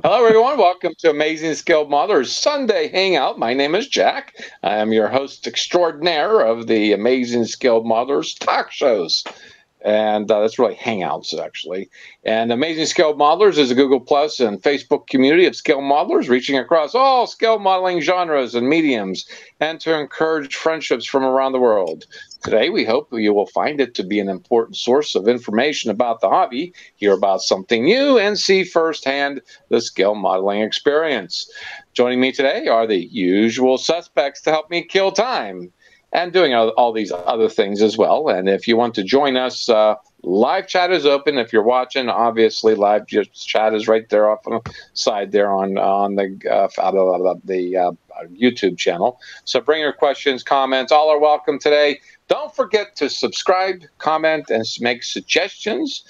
Hello, everyone. Welcome to Amazing Skilled Modelers Sunday Hangout. My name is Jack. I am your host extraordinaire of the Amazing Skilled Modelers talk shows. And that's really Hangouts, actually. And Amazing Skilled Modelers is a Google Plus and Facebook community of skilled modelers reaching across all skill modeling genres and mediums and to encourage friendships from around the world. Today, we hope you will find it to be an important source of information about the hobby, hear about something new, and see firsthand the skill modeling experience. Joining me today are the usual suspects to help me kill time and doing all these other things as well. And if you want to join us, live chat is open. If you're watching, obviously live chat is right there off on the side there on the YouTube channel. So bring your questions, comments, all are welcome today. Don't forget to subscribe, comment, and make suggestions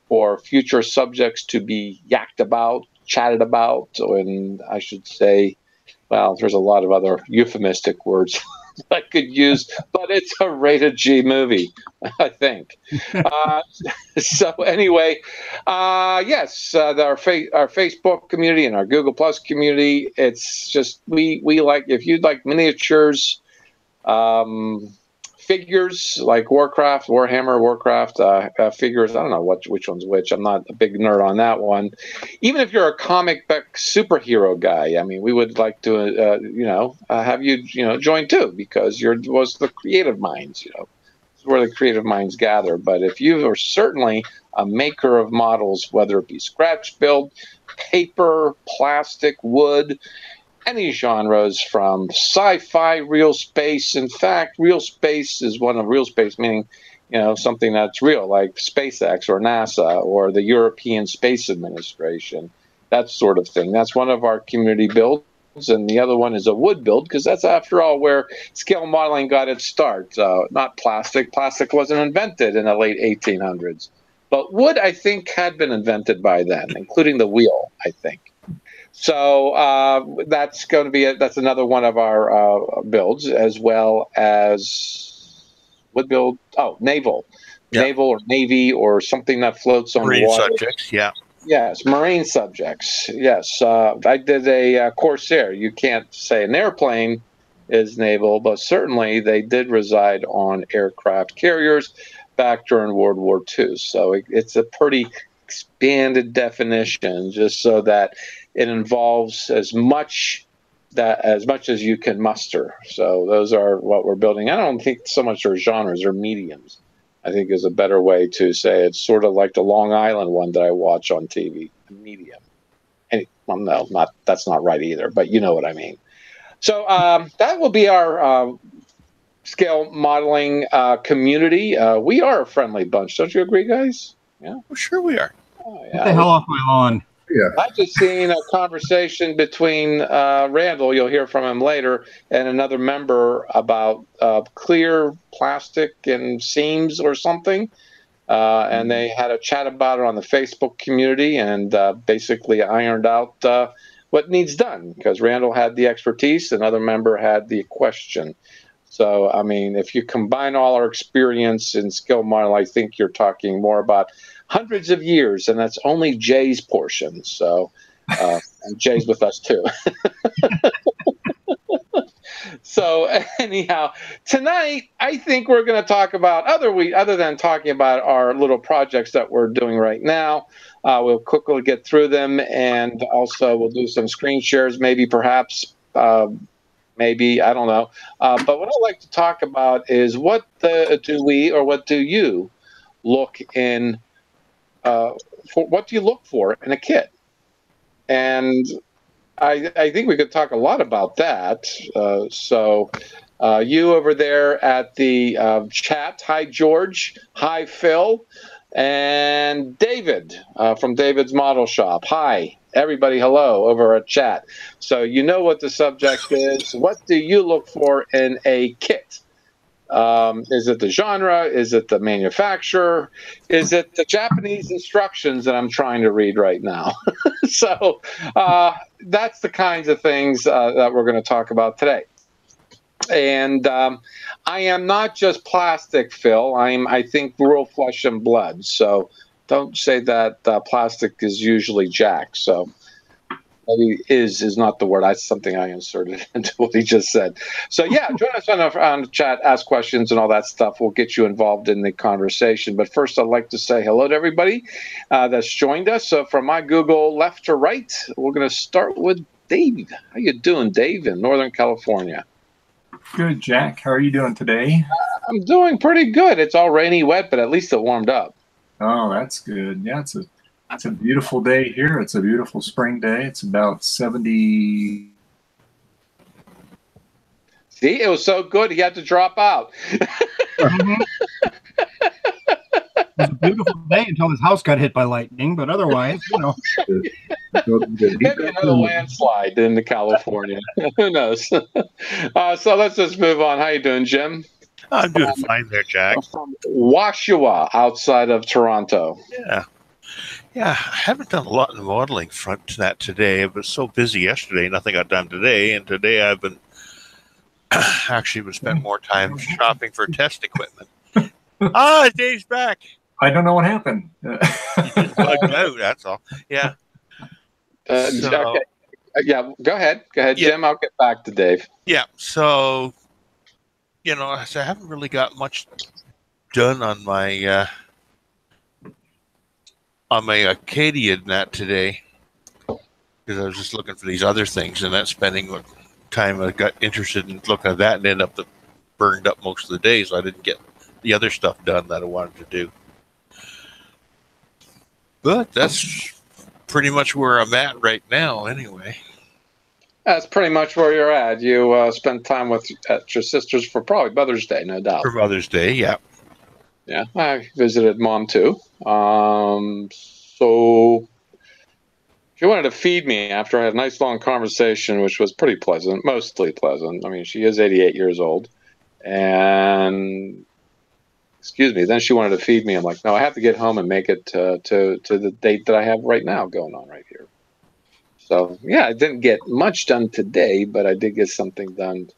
for future subjects to be yacked about, chatted about, and I should say, well, there's a lot of other euphemistic words I could use, but it's a rated G movie, I think. So anyway, yes, our Facebook community and our Google Plus community. It's just we like, if you'd like miniatures, figures like Warcraft, Warhammer, Warcraft figures. I don't know which one's which. I'm not a big nerd on that one. Even if you're a comic book superhero guy, I mean, we would like to, have you, join too, because you're was the creative minds. This is where the creative minds gather. But if you are certainly a maker of models, whether it be scratch build, paper, plastic, wood, any genres from sci-fi, real space. In fact, real space is one of real space, meaning, something that's real, like SpaceX or NASA or the European Space Administration, that sort of thing. That's one of our community builds. And the other one is a wood build, because that's, after all, where scale modeling got its start. Not plastic. Plastic wasn't invented in the late 1800s. But wood, I think, had been invented by then, including the wheel, I think. So that's going to be that's another one of our builds, as well as what build? Oh, naval, naval or navy or something that floats on marine water. Subjects, yeah. Yes, marine subjects. Yes, I did a Corsair. You can't say an airplane is naval, but certainly they did reside on aircraft carriers back during World War II. So it's a pretty expanded definition, just so that it involves as much as you can muster. So those are what we're building. I don't think so much are genres or mediums. I think is a better way to say it. It's sort of like the Long Island one that I watch on TV, medium. And, well, no, that's not right either, but you know what I mean. So that will be our scale modeling community. We are a friendly bunch. Don't you agree, guys? Yeah. Well, sure we are. Oh, yeah. Get the hell off my lawn. Yeah. I just seen a conversation between Randall, you'll hear from him later, and another member about clear plastic and seams or something. And they had a chat about it on the Facebook community and basically ironed out what needs done, because Randall had the expertise, another member had the question. So, I mean, if you combine all our experience in skill model, I think you're talking more about hundreds of years, and that's only Jay's portion. So, and Jay's with us too. So, anyhow, tonight I think we're going to talk about other than talking about our little projects that we're doing right now. We'll quickly get through them, and also we'll do some screen shares, maybe, perhaps. Maybe, I don't know. But what I'd like to talk about is what do you look in what do you look for in a kit? And I think we could talk a lot about that. So you over there at the chat, hi, George. Hi, Phil. And David from David's Model Shop. Hi, everybody. Hello over at chat. So you know what the subject is. What do you look for in a kit? Is it the genre? Is it the manufacturer? Is it the Japanese instructions that I'm trying to read right now? So that's the kinds of things that we're going to talk about today. And I am not just plastic, Phil. I think real flesh and blood. So don't say that plastic is usually jacked. So maybe is not the word. That's something I inserted into what he just said. So yeah, join us on the chat, ask questions and all that stuff. We'll get you involved in the conversation. But first, I'd like to say hello to everybody that's joined us. So from my Google left to right, we're going to start with Dave. How you doing, Dave, in Northern California? Good, Jack. How are you doing today? I'm doing pretty good. It's all rainy, wet, but at least it warmed up. Oh, that's good. Yeah, it's a beautiful day here. It's a beautiful spring day. It's about 70. See, it was so good he had to drop out. Mm-hmm. It was a beautiful day until his house got hit by lightning, but otherwise, you know. Maybe another landslide in California. Who knows? So let's just move on. How you doing, Jim? I'm doing fine there, Jack. From Oshawa, outside of Toronto. Yeah, I haven't done a lot in the modeling front to that today. I was so busy yesterday, nothing got done today. And today I've been actually spent more time shopping for test equipment. Dave's back. I don't know what happened. He just bugged out, that's all. Yeah. Okay. Yeah, go ahead. Yeah. Jim. I'll get back to Dave. Yeah, so, I haven't really got much done on my Acadia and that today, because I was just looking for these other things, and that spending what time I got interested in looking at that and ended up burned up most of the day, so I didn't get the other stuff done that I wanted to do. But that's pretty much where I'm at right now anyway. That's pretty much where you're at. You spent time at your sister's for probably Mother's Day, no doubt. For Mother's Day, yeah. Yeah, I visited Mom too. So she wanted to feed me after I had a nice long conversation, which was pretty pleasant, mostly pleasant. I mean, she is 88 years old. And, excuse me, then she wanted to feed me. I'm like, no, I have to get home and make it to the date that I have right now going on right here. So, yeah, I didn't get much done today, but I did get something done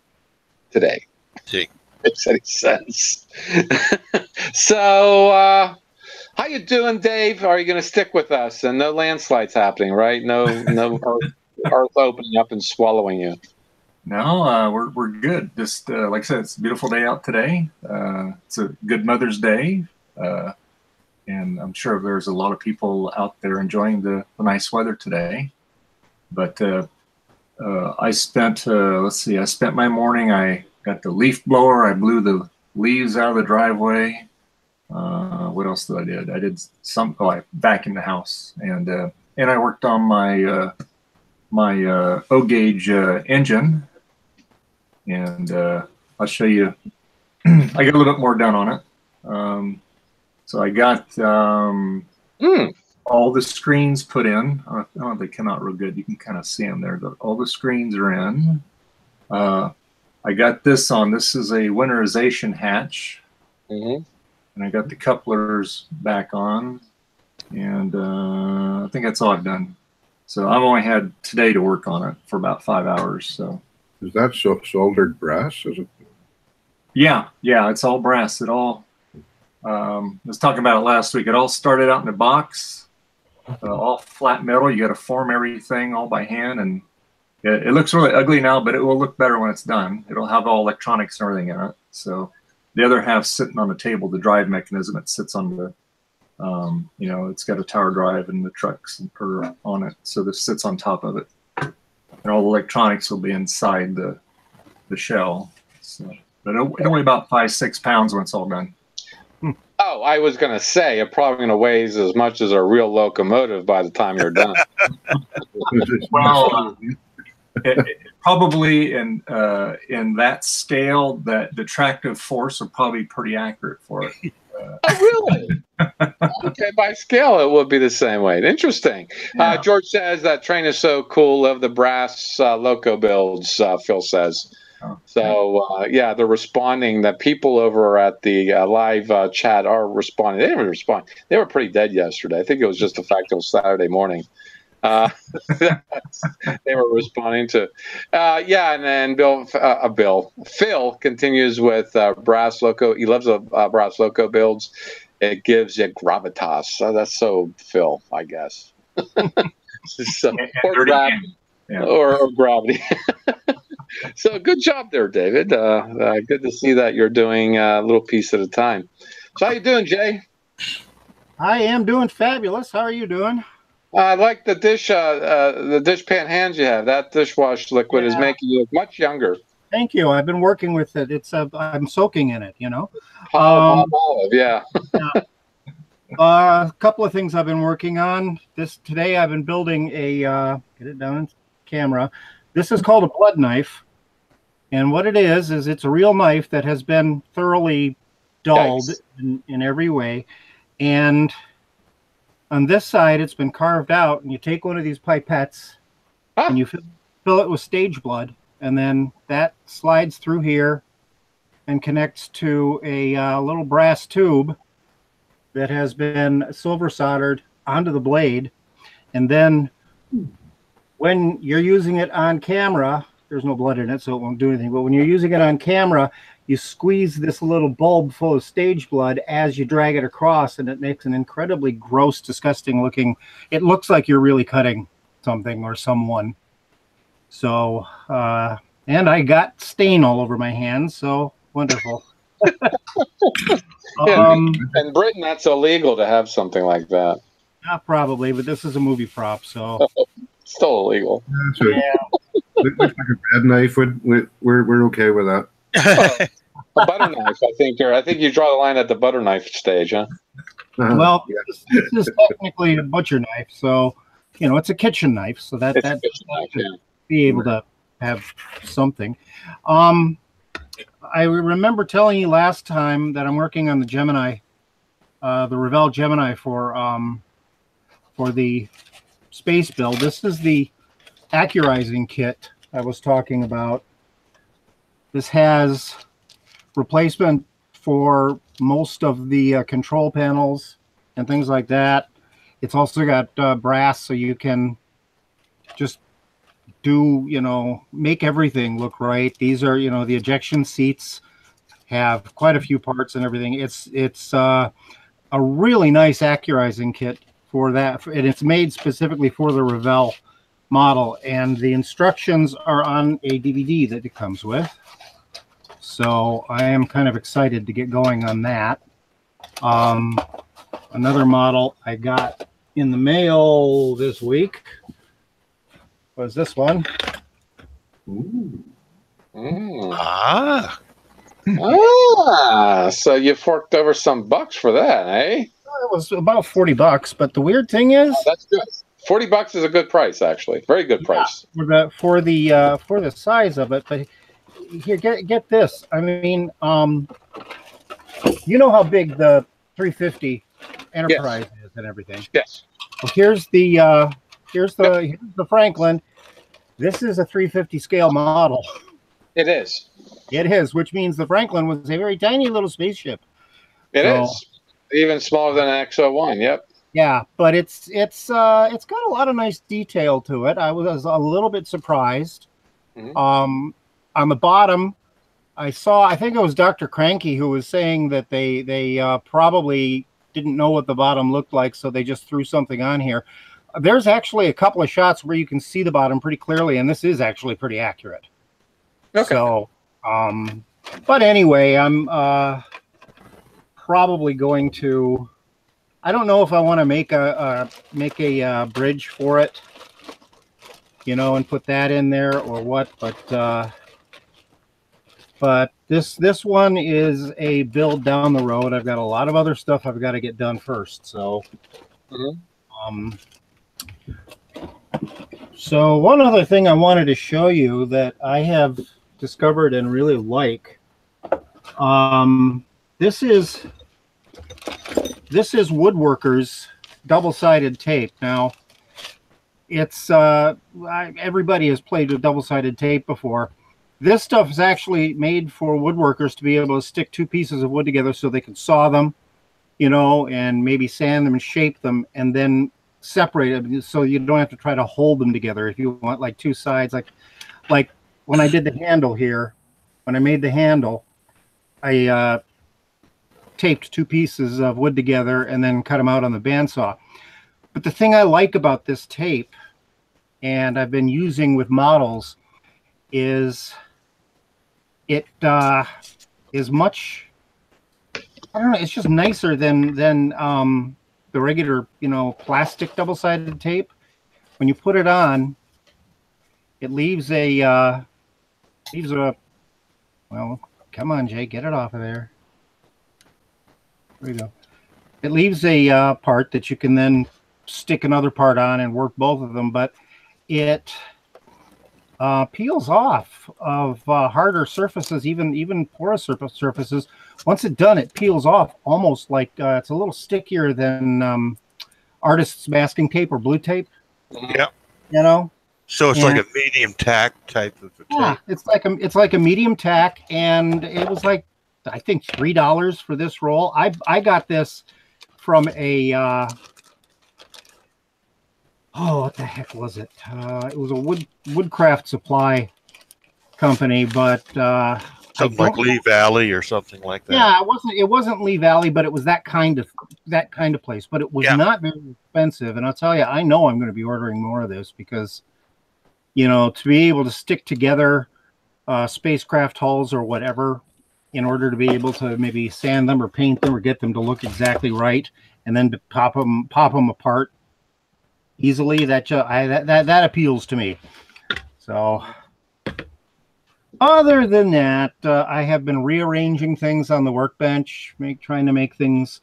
today. See. Makes any sense. So, how you doing, Dave? Are you going to stick with us? And no landslides happening, right? No earth opening up and swallowing you. No, we're good. Just like I said, it's a beautiful day out today. It's a good Mother's Day, and I'm sure there's a lot of people out there enjoying the nice weather today. But I spent my morning. I got the leaf blower. I blew the leaves out of the driveway. What else did I do? I did some. I vacuumed the house, and I worked on my O-gauge engine, and I'll show you. I got a little bit more done on it. So I got all the screens put in. Oh, they come out real good. You can kind of see them there. All the screens are in. I got this on. This is a winterization hatch. Mm-hmm. And I got the couplers back on. And I think that's all I've done. So I've only had today to work on it for about 5 hours. So is that soldered brass? Is it? Yeah, it's all brass. It all. I was talking about it last week. It all started out in a box, all flat metal. You got to form everything all by hand, and it looks really ugly now, but it will look better when it's done. It'll have all electronics and everything in it. So the other half's sitting on the table, the drive mechanism. It sits on the, it's got a tower drive and the trucks are on it. So this sits on top of it, and all the electronics will be inside the shell. So, but it'll weigh about 5-6 pounds when it's all done. Oh, I was going to say it probably going to weigh as much as a real locomotive by the time you're done. Well, probably in that scale, that the tractive force will probably be pretty accurate for it. Oh, really? Okay, by scale, it would be the same weight. Interesting. Yeah. George says that train is so cool. Love the brass loco builds, Phil says. Oh, so, yeah, they're responding. That people over at the live chat are responding. They didn't respond. They were pretty dead yesterday. I think it was just the fact it was Saturday morning. They were responding to. Yeah, and then Phil continues with brass loco. He loves the brass loco builds. it gives you gravitas. So that's so Phil, I guess. So, And or dirty gravity. hand. Yeah. Or gravity. So good job there, David. Good to see that you're doing a little piece at a time. So how you doing, Jay? I am doing fabulous. How are you doing? I like the dish pan hands you have. That dishwash liquid is Yeah. making you look much younger. Thank you. I've been working with it. I'm soaking in it, Palm olive, yeah. A couple of things I've been working on. Today I've been building a get it down in camera. This is called a blood knife. And what it is it's a real knife that has been thoroughly dulled in every way. And on this side, it's been carved out, and you take one of these pipettes and you fill it with stage blood, and then that slides through here and connects to a little brass tube that has been silver soldered onto the blade. And then when you're using it on camera, there's no blood in it, so it won't do anything. But when you're using it on camera, you squeeze this little bulb full of stage blood as you drag it across, and it makes an incredibly gross, disgusting looking. It looks like you're really cutting something or someone. So, and I got stain all over my hands, so wonderful. Yeah, in Britain, that's illegal to have something like that. Not probably, but this is a movie prop, so Still illegal. Looks like a bread knife. We're okay with that. A butter knife, I think you draw the line at the butter knife stage, huh? Well, this is technically a butcher knife, so it's a kitchen knife, so that be able to have something. I remember telling you last time that I'm working on the Gemini, the Revell Gemini for the space build. This is the accurizing kit I was talking about. This has replacement for most of the control panels and things like that. It's also got brass, so you can just do, make everything look right. These are, the ejection seats have quite a few parts and everything. It's a really nice accurizing kit for that, and it's made specifically for the Revell model, and the instructions are on a DVD that it comes with. So I am kind of excited to get going on that. Another model I got in the mail this week was this one. Ooh. So you forked over some bucks for that, eh? It was about $40, but the weird thing is, that's good. $40 is a good price, actually. Very good price. For the size of it. But here, get this. I mean, you know how big the 350 Enterprise is and everything. Yes. Well, here's the Franklin. This is a 350 scale model. It is. It is, which means the Franklin was a very tiny little spaceship. It is. Even smaller than an XO1. Yep. Yeah, but it's got a lot of nice detail to it. I was a little bit surprised. On the bottom, I think it was Dr. Cranky who was saying that they probably didn't know what the bottom looked like, so they just threw something on here. There's actually a couple of shots where you can see the bottom pretty clearly, and this is actually pretty accurate. Okay. So, but anyway, I'm probably going to. I don't know if I want to make a bridge for it, and put that in there or what. But this one is a build down the road. I've got a lot of other stuff I've got to get done first. So, so one other thing I wanted to show you that I have discovered and really like. This is Woodworkers double-sided tape. Now, it's everybody has played with double-sided tape before. This stuff is actually made for woodworkers to be able to stick two pieces of wood together so they can saw them, and maybe sand them and shape them, and then separate them so you don't have to try to hold them together. If you want like two sides, like when I did the handle here, when I made the handle, I taped 2 pieces of wood together and then cut them out on the bandsaw. But the thing I like about this tape, and I've been using with models, is it is much, I don't know, it's just nicer than the regular, plastic double-sided tape. When you put it on, it leaves a well, come on, Jay, get it off of there. There you go. It leaves a part that you can then stick another part on and work both of them, but it peels off of harder surfaces, even porous surfaces. Once it's done, it peels off almost like it's a little stickier than artist's masking tape or blue tape. Yeah. So it's like a medium tack type of a tape. Yeah, it's like a medium tack, and it was like, I think, $3 for this roll. I got this from a what the heck was it? It was a woodcraft supply company, but something like Lee Valley or something like that. Yeah, it wasn't Lee Valley, but it was that kind of place. But it was not very expensive, and I'll tell you, I know I'm going to be ordering more of this because, to be able to stick together spacecraft hulls or whatever, in order to be able to maybe sand them or paint them or get them to look exactly right, and then to pop them apart easily, that appeals to me. So other than that, I have been rearranging things on the workbench, trying to make things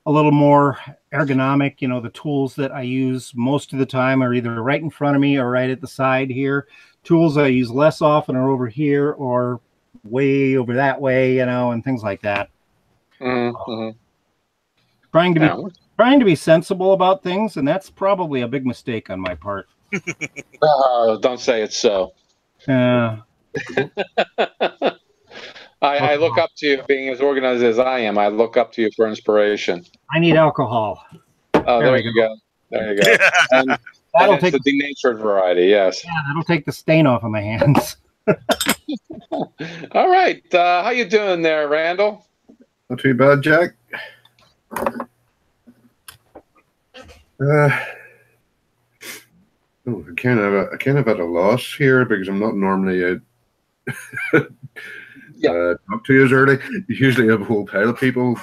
a little more ergonomic. The tools that I use most of the time are either right in front of me or right at the side here. Tools I use less often are over here or way over that way, and things like that. Mm-hmm. Trying to be sensible about things, and that's probably a big mistake on my part. Don't say it's so. I look up to you, being as organized as I am. I look up to you for inspiration. I need alcohol. Oh, there you go. There you go. And that'll take the denatured variety. Yes. Yeah, that'll take the stain off of my hands. All right. How you doing there, Randall? Not too bad, Jack. I kind of at a loss here because I'm not normally out. Talk to you as early. You usually have a whole pile of people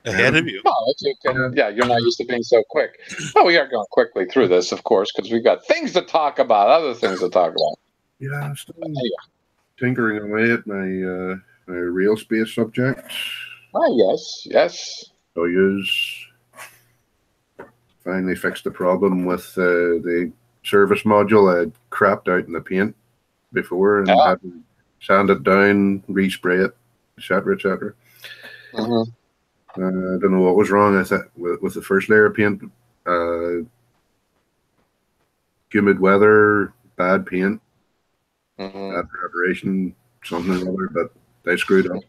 ahead of you. Oh, you're not used to being so quick. Oh, we are going quickly through this, of course, because we've got things to talk about, other things to talk about. Yeah, I'm still tinkering away at my real space subjects. Oh, yes. So finally fixed the problem with the service module. I had crapped out in the paint before and had to sand it down, respray it, etc., etc. Mm-hmm. I don't know what was wrong. I thought with the first layer of paint, humid weather, bad paint, bad preparation, something or other, but they screwed up.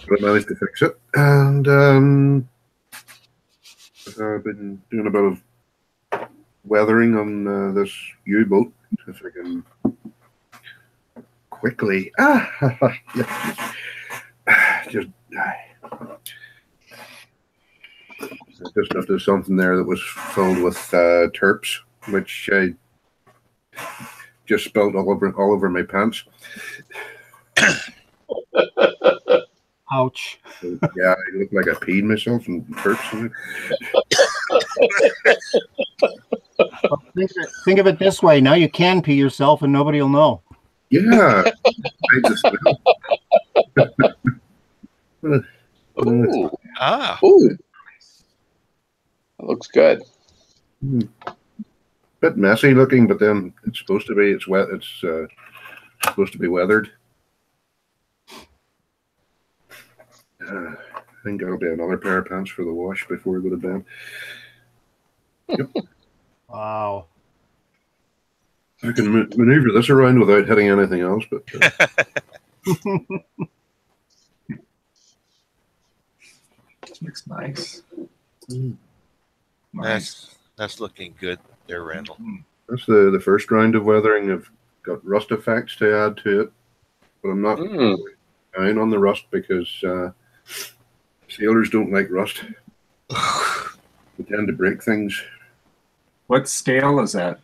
But I managed to fix it, and I've been doing a bit of weathering on this U-boat. If I can quickly, just lifted something there that was filled with terps, which I just spilled all over my pants. Ouch. Yeah, I look like I peed myself and terps. Think of it this way. Now you can pee yourself and nobody will know. Yeah. Ooh. Ooh. That looks good. Bit messy looking, but then it's supposed to be. It's wet. It's supposed to be weathered. I think there'll be another pair of pants for the wash before we go to bed. Yep. Wow. I can maneuver this around without hitting anything else, but Looks nice. That's looking good there, Randall. that's the first round of weathering. I've got rust effects to add to it, but I'm not down on the rust because sailors don't like rust. They tend to break things. What scale is that?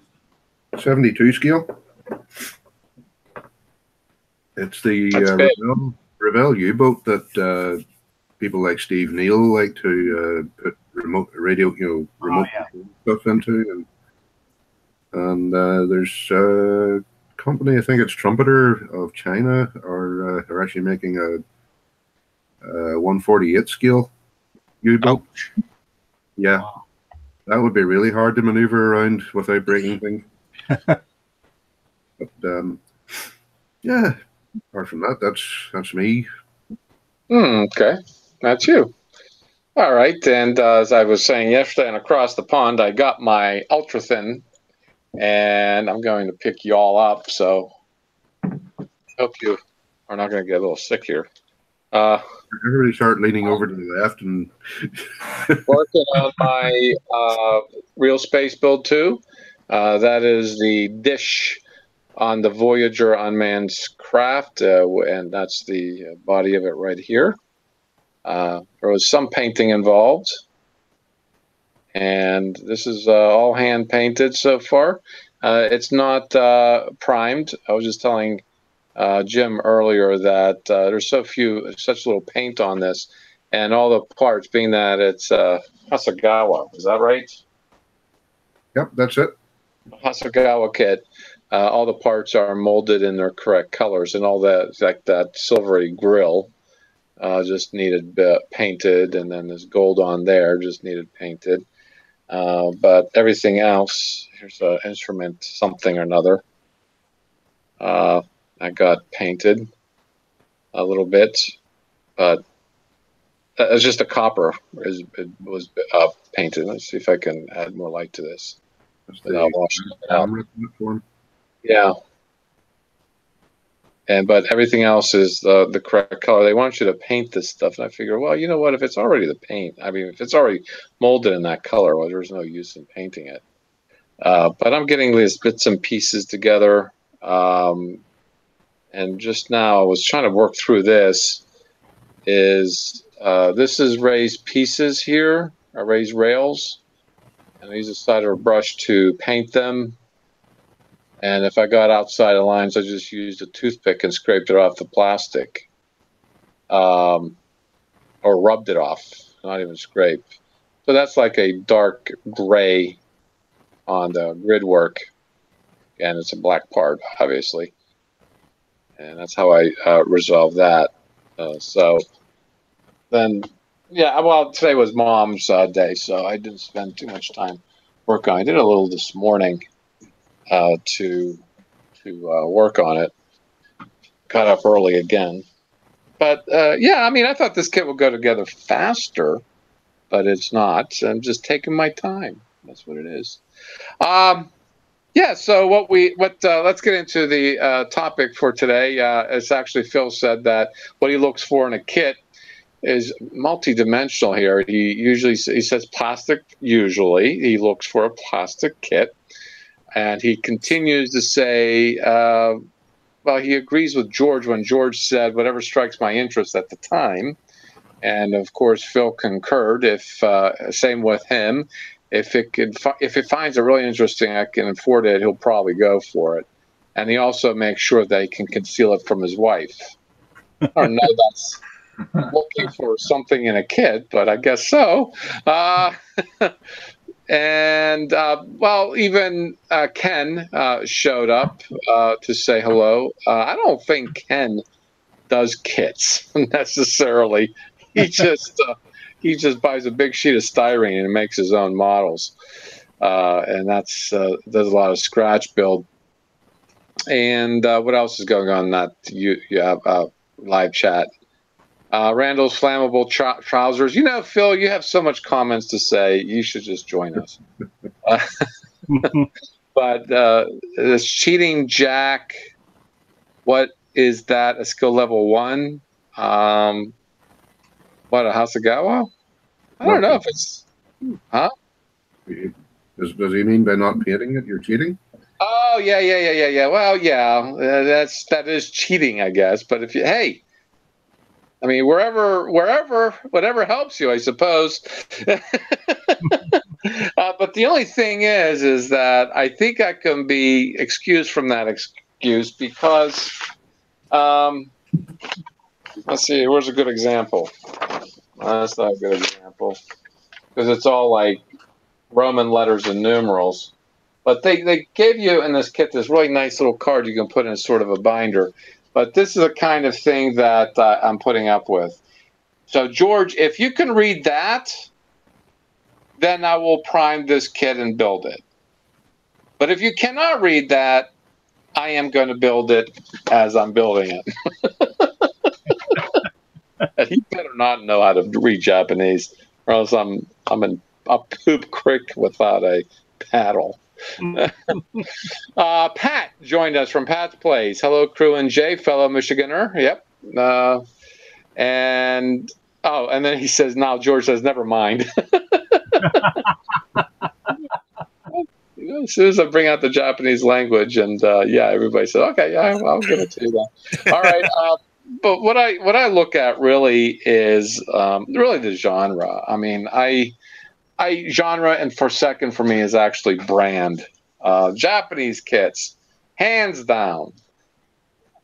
72 scale. It's the Revell U-boat that people like Steve Neal like to put remote radio, remote stuff into, and there's a company, I think it's Trumpeter of China, are actually making a 148 scale U-boat. Yeah, that would be really hard to maneuver around without breaking things. But yeah, apart from that, that's me. Okay, that's you. All right, and as I was saying yesterday, and across the pond, I got my ultra thin, and I'm going to pick you all up. So, hope you are not going to get a little sick here. Everybody start leaning over to the left and working on my real space build 2. That is the dish on the Voyager unmanned craft, and that's the body of it right here. There was some painting involved, and this is all hand painted so far. It's not primed. I was just telling Jim earlier that there's such little paint on this, and all the parts, being that it's Hasegawa, is that right? Yep, that's it. Hasegawa kit. All the parts are molded in their correct colors, and all that, like that silvery grill, just needed painted, and then there's gold on there, just needed painted. But everything else, here's an instrument, something or another. I got painted a little bit, but it's just a copper. It was painted. Let's see if I can add more light to this. I'll wash it out. Yeah. But everything else is the correct color. They want you to paint this stuff, and I figure, well, you know what? If it's already the paint, I mean, if it's already molded in that color, well, there's no use in painting it. But I'm getting these bits and pieces together. And just now I was trying to work through this. This is raised pieces here, raised rails. And I use a cider brush to paint them. And if I got outside the lines, I just used a toothpick and scraped it off the plastic. Or rubbed it off, not even scrape. So that's like a dark gray on the grid work. And it's a black part, obviously. And that's how I resolved that. So then, yeah, well, today was Mom's day, so I didn't spend too much time working on it. I did a little this morning to work on it. Got up early again. But, yeah, I mean, I thought this kit would go together faster, but it's not. I'm just taking my time. That's what it is. Yeah, so let's get into the topic for today. It's actually Phil said that what he looks for in a kit is multidimensional here. He says plastic. Usually, he looks for a plastic kit, and he continues to say, well, he agrees with George when George said whatever strikes my interest at the time, and of course Phil concurred. Same with him. If it finds it really interesting, I can afford it, he'll probably go for it. And he also makes sure that he can conceal it from his wife. I don't know, that's looking for something in a kid, but I guess so. And well, even Ken showed up to say hello. I don't think Ken does kits necessarily. He just buys a big sheet of styrene and makes his own models, and that's does a lot of scratch build. And what else is going on in that you have live chat? Randall's flammable trousers. You know, Phil, you have so much comments to say. You should just join us. But this cheating Jack, what is that? A skill level 1? What, a Hasegawa? I don't know if it's, huh? Does he mean by not painting it, you're cheating? Oh, yeah. Well, yeah, that is cheating, I guess. But if you, hey, I mean, whatever helps you, I suppose. But the only thing is that I think I can be excused from that excuse because, let's see, where's a good example? That's not a good example because it's all like Roman letters and numerals. But they gave you in this kit this really nice little card you can put in sort of a binder. But this is the kind of thing that I'm putting up with. So, George, if you can read that, then I will prime this kit and build it. But if you cannot read that, I am going to build it as I'm building it. He better not know how to read Japanese, or else I'm in a poop creek without a paddle. Pat joined us from Pat's Place. Hello, Crew and Jay, fellow Michiganer. Yep. And then he says, now George says, never mind. As soon as I bring out the Japanese language, and everybody said, okay, yeah, I'll give it to you then. All right. But what I look at really is really the genre. I mean, I genre, and for second for me is actually brand. Japanese kits, hands down,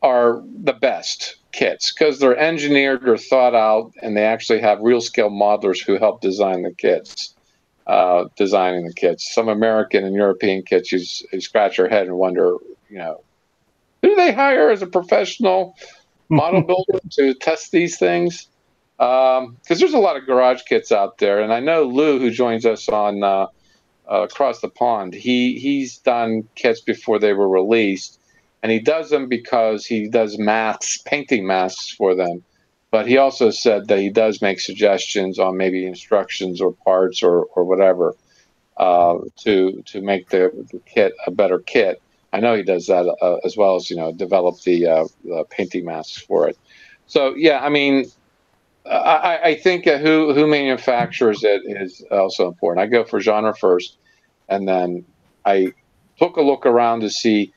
are the best kits because they're engineered or thought out, and they actually have real scale modelers who help design the kits. Designing the kits. Some American and European kits, you scratch your head and wonder, who do they hire as a professional model builder to test these things? Because there's a lot of garage kits out there, and I know Lou, who joins us on Across the Pond, he's done kits before they were released, and he does them because he does painting masks for them. But he also said that he does make suggestions on maybe instructions or parts or whatever to make the kit a better kit. I know he does that as well as develop the painting masks for it. So yeah, I mean, I think who manufactures it is also important. I go for genre first, and then I took a look around to see.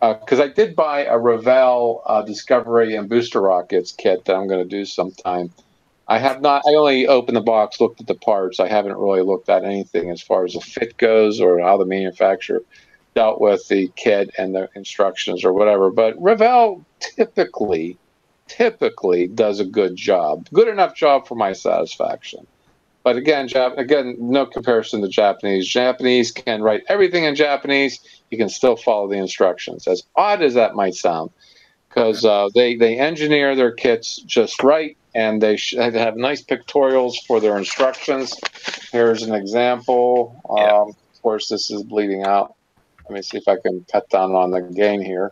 Because I did buy a Revell Discovery and Booster Rockets kit that I'm going to do sometime. I have not. I only opened the box, looked at the parts. I haven't really looked at anything as far as the fit goes or how the manufacturer dealt with the kit and the instructions or whatever. But Revell typically does a good enough job for my satisfaction. But again, no comparison to Japanese. Japanese can write everything in Japanese. You can still follow the instructions. As odd as that might sound, because they engineer their kits just right, and they have nice pictorials for their instructions. Here's an example. Of course, this is bleeding out. Let me see if I can cut down on the gain here.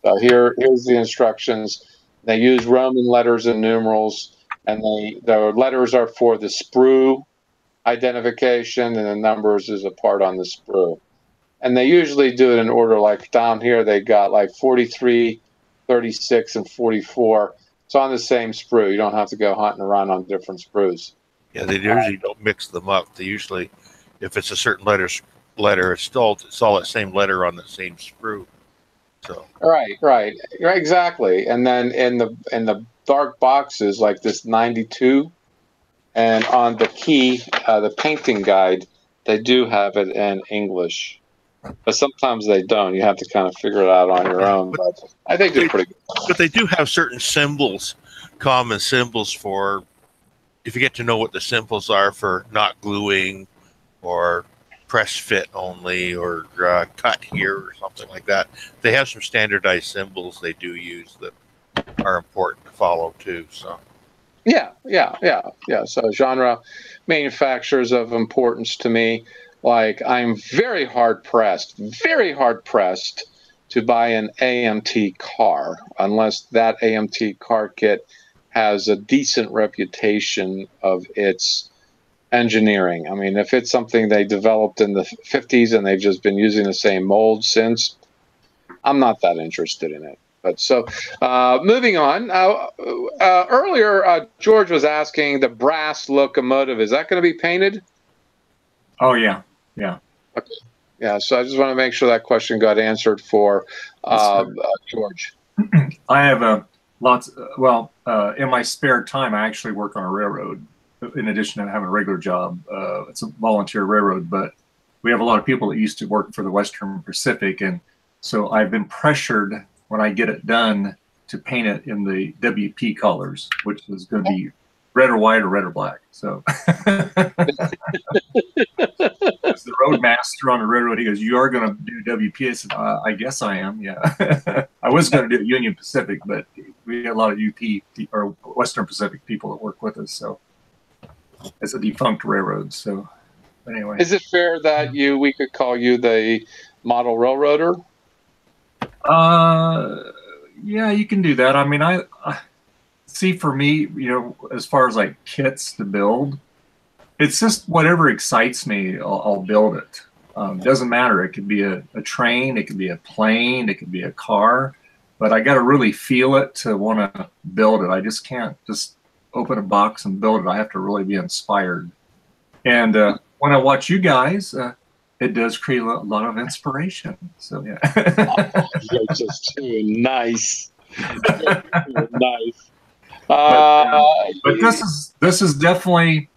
So here's the instructions. They use Roman letters and numerals. And the letters are for the sprue identification, and the numbers is a part on the sprue. And they usually do it in order, like down here, they got like 43, 36, and 44. It's on the same sprue. You don't have to go hunting around on different sprues. Yeah, they usually don't mix them up. They usually, if it's a certain letter, it's all that same letter on the same sprue. So Right, exactly. And then in the dark boxes like this 92, and on the key, the painting guide, they do have it in English, but sometimes they don't. You have to kind of figure it out on your own. But I think they're pretty good. But they do have certain symbols, common symbols for, if you get to know what the symbols are for not gluing or press fit only or cut here or something like that. They have some standardized symbols they do use that are important to follow too. So yeah. So genre manufacturers of importance to me. Like, I'm very hard pressed to buy an AMT car unless that AMT car kit has a decent reputation of its engineering. I mean, if it's something they developed in the 50s and they've just been using the same mold since, I'm not that interested in it. But so, moving on. Earlier, George was asking the brass locomotive. Is that going to be painted? Oh, yeah. Okay. Yeah, so I just want to make sure that question got answered for George. I have lots. In my spare time, I actually work on a railroad. In addition to having a regular job, it's a volunteer railroad, but we have a lot of people that used to work for the Western Pacific, and so I've been pressured when I get it done to paint it in the WP colors, which is going to be red or white or red or black. So as the roadmaster on the railroad, he goes, "You are going to do WP?" I said, "I guess I am, yeah." I was going to do Union Pacific, but we got a lot of UP or Western Pacific people that work with us, so it's a defunct railroad. So anyway. Is it fair that we could call you the model railroader? Yeah, you can do that. I mean, I see, for me, as far as like kits to build, it's just whatever excites me, I'll build it. Doesn't matter. It could be a train, it could be a plane, it could be a car, but I got to really feel it to want to build it. I just can't just open a box and build it. I have to really be inspired. And when I watch you guys, it does create a lot of inspiration. So yeah. You're just too nice. Nice. But this is definitely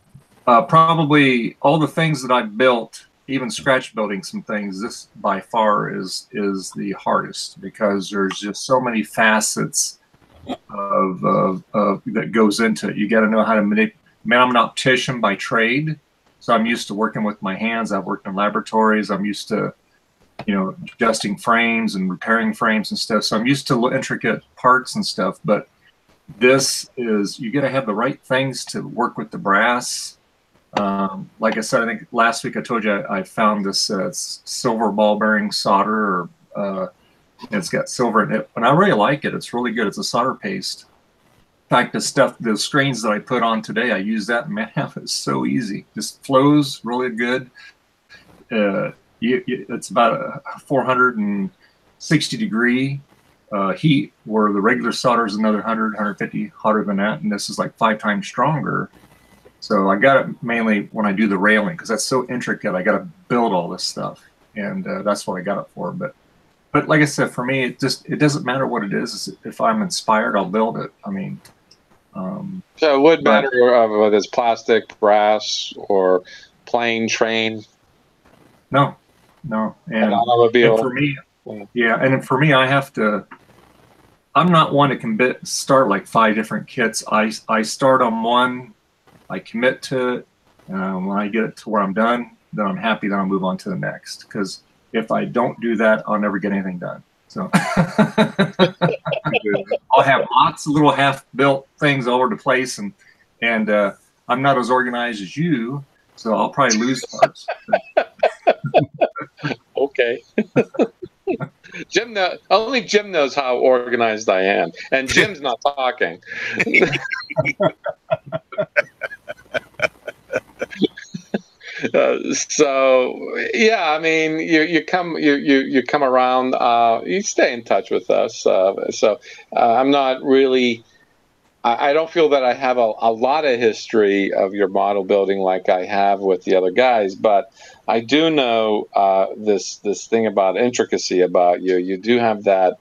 probably all the things that I've built, even scratch building some things. This by far is the hardest, because there's just so many facets of that goes into it. You got to know how to manipulate. I'm an optician by trade. So I'm used to working with my hands. I've worked in laboratories. I'm used to, adjusting frames and repairing frames and stuff. So I'm used to intricate parts and stuff. But this is, you got to have the right things to work with the brass. Like I said, I think last week I told you I found this silver ball bearing solder, it's got silver in it. And I really like it. It's really good. It's a solder paste. In fact, the screens that I put on today, I use that, and man, it's so easy. Just flows really good. It's about a 460 degree heat, where the regular solder is another 100, 150 hotter than that, and this is like 5 times stronger. So I got it mainly when I do the railing, because that's so intricate. I got to build all this stuff, and that's what I got it for. But like I said, for me, it doesn't matter what it is. If I'm inspired, I'll build it. I mean. So it would matter whether it's plastic, brass, or plane, train. No. And for me, and for me, I have to. I'm not one that can start like 5 different kits. I start on one, I commit to it. When I get it to where I'm done, then I'm happy. Then I'll move on to the next. Because if I don't do that, I'll never get anything done. So I'll have lots of little half-built things all over the place, and I'm not as organized as you, so I'll probably lose parts. Okay. Only Jim knows how organized I am, and Jim's not talking. So yeah, I mean, you come around. You stay in touch with us. I'm not really. I don't feel that I have a lot of history of your model building like I have with the other guys, but I do know this thing about intricacy about you. You do have that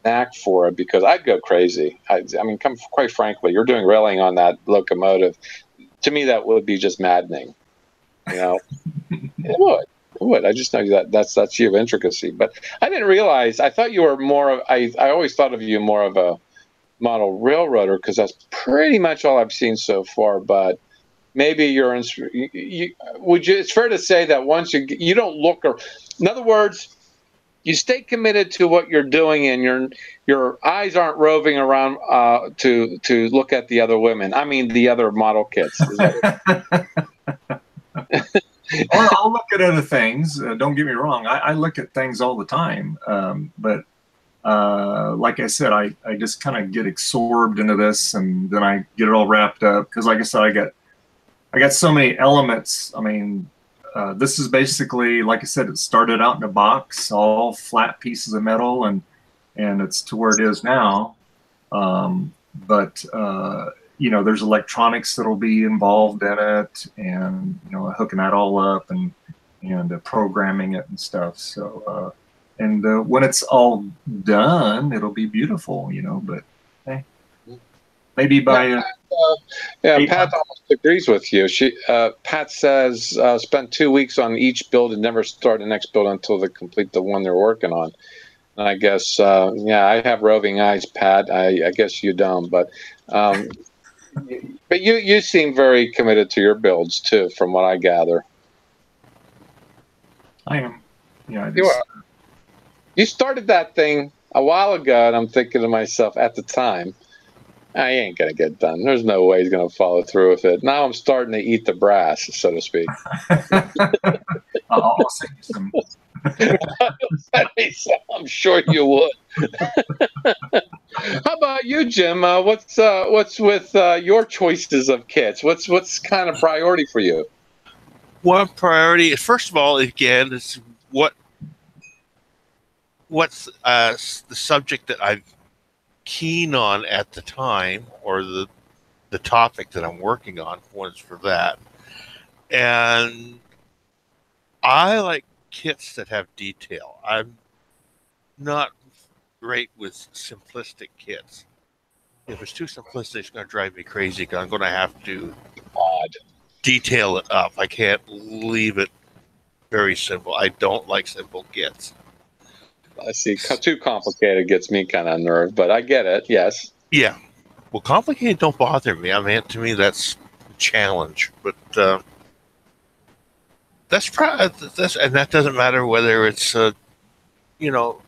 knack for it, because I'd go crazy. I mean, quite frankly, you're doing railing on that locomotive. To me, that would be just maddening. It would. I just know that's you of intricacy. But I didn't realize. I thought you were more of. I always thought of you more of a model railroader, because that's pretty much all I've seen so far. But maybe it's fair to say that once you don't look, or in other words, you stay committed to what you're doing, and your eyes aren't roving around to look at the other women. I mean, the other model kits. I'll look at other things. Don't get me wrong. I look at things all the time. But like I said, I just kind of get absorbed into this, and then I get it all wrapped up. Because like I said, I got so many elements. I mean, this is basically, like I said, it started out in a box, all flat pieces of metal, and it's to where it is now. But there's electronics that'll be involved in it, and hooking that all up and programming it and stuff. So And when it's all done, it'll be beautiful, you know. But hey, maybe by Yeah, 8 Pat months. almost agrees with you. Pat says spend 2 weeks on each build and never start the next build until they complete the one they're working on. And I guess, yeah, I have roving eyes, Pat. I guess you don't, um, but you seem very committed to your builds too, from what I gather. I am. Yeah, I You just. are. You started that thing a while ago, and I'm thinking to myself at the time, I ain't gonna get done. There's no way he's gonna follow through with it. Now I'm starting to eat the brass, so to speak. I'll send you some. I'm sure you would. How about you, Jim? What's with your choices of kits? What's kind of priority for you? One priority, first of all, again, is what's the subject that I'm keen on at the time, or the topic that I'm working on. One's for that, and I like kits that have detail. I'm not great with simplistic kits. If it's too simplistic, it's going to drive me crazy. 'Cause I'm going to have to Odd. detail it up. I can't leave it very simple. I don't like simple kits. I see. Too complicated gets me kind of unnerved, but I get it. Yes. Yeah. Well, complicated don't bother me. I mean, to me, that's a challenge. But and that doesn't matter whether it's you know,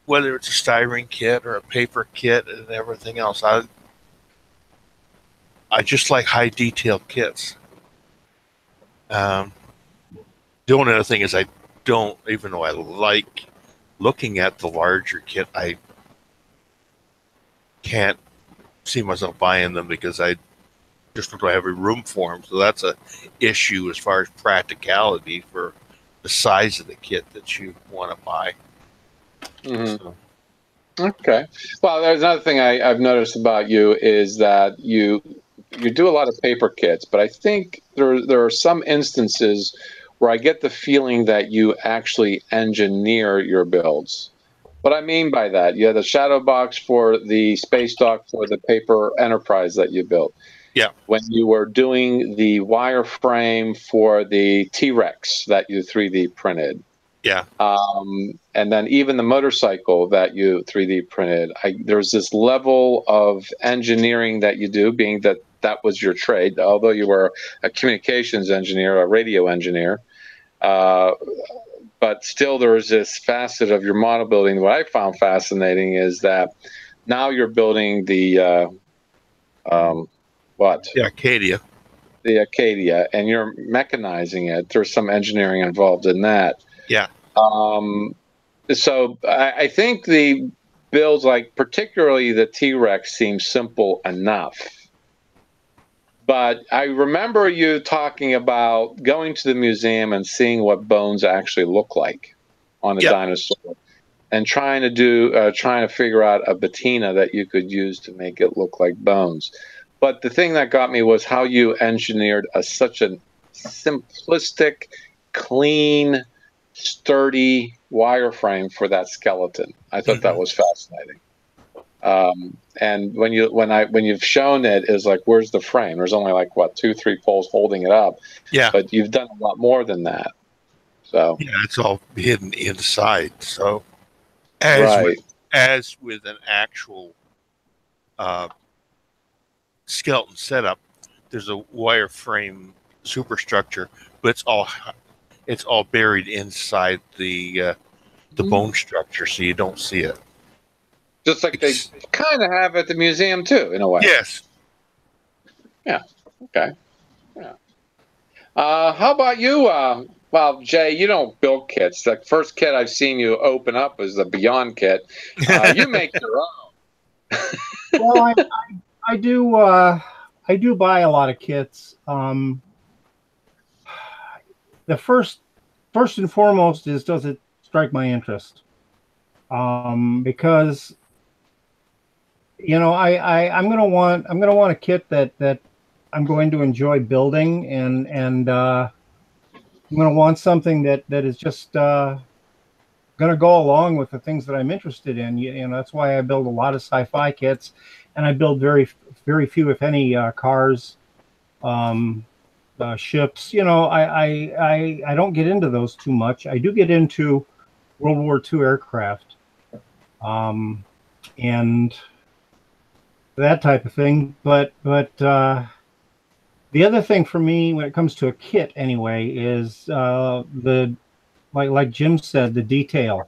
whether it's a styrene kit or a paper kit and everything else. I just like high detail kits. The only other thing is I don't, even though I like looking at the larger kit, I can't see myself buying them because I just don't have a room for them. So that's a issue as far as practicality for the size of the kit that you want to buy. Mm-hmm. So, Okay. Well, there's another thing I've noticed about you is that you do a lot of paper kits, but I think there are some instances where I get the feeling that you actually engineer your builds. What I mean by that, you had the shadow box for the space dock for the paper Enterprise that you built. yeah, When you were doing the wireframe for the T-Rex that you 3D printed. yeah, And then even the motorcycle that you 3D printed, there's this level of engineering that you do, being that was your trade, although you were a communications engineer, a radio engineer. But still, there is this facet of your model building. What I found fascinating is that now you're building the what? yeah, Acadia. The Acadia, and you're mechanizing it. There's some engineering involved in that. Yeah, So I think the builds, like particularly the T-Rex, seem simple enough. But I remember you talking about going to the museum and seeing what bones actually look like on a yeah, dinosaur, and trying to figure out a patina that you could use to make it look like bones. But the thing that got me was how you engineered such a simplistic, clean, sturdy wireframe for that skeleton. I thought that was fascinating. And when you've shown it, is like, where's the frame? There's only like what, 2-3 poles holding it up. yeah. But you've done a lot more than that. So Yeah, it's all hidden inside. So right. as with an actual skeleton setup, there's a wireframe superstructure, but it's all buried inside the bone structure, so you don't see it. Just like they kind of have at the museum too, in a way. Yes. Yeah. Okay. Yeah. How about you? Well, Jay, you don't build kits. The first kit I've seen you open up is the Beyond kit. You make your own. Well, I do buy a lot of kits. The first and foremost is, does it strike my interest? Because I'm gonna want a kit that I'm going to enjoy building, and I'm gonna want something that is just going to go along with the things that I'm interested in. You know, that's why I build a lot of sci-fi kits, and I build very few, if any, cars, ships. You know, I don't get into those too much. I do get into World War II aircraft, and that type of thing. But the other thing for me when it comes to a kit anyway is the like Jim said, the detail.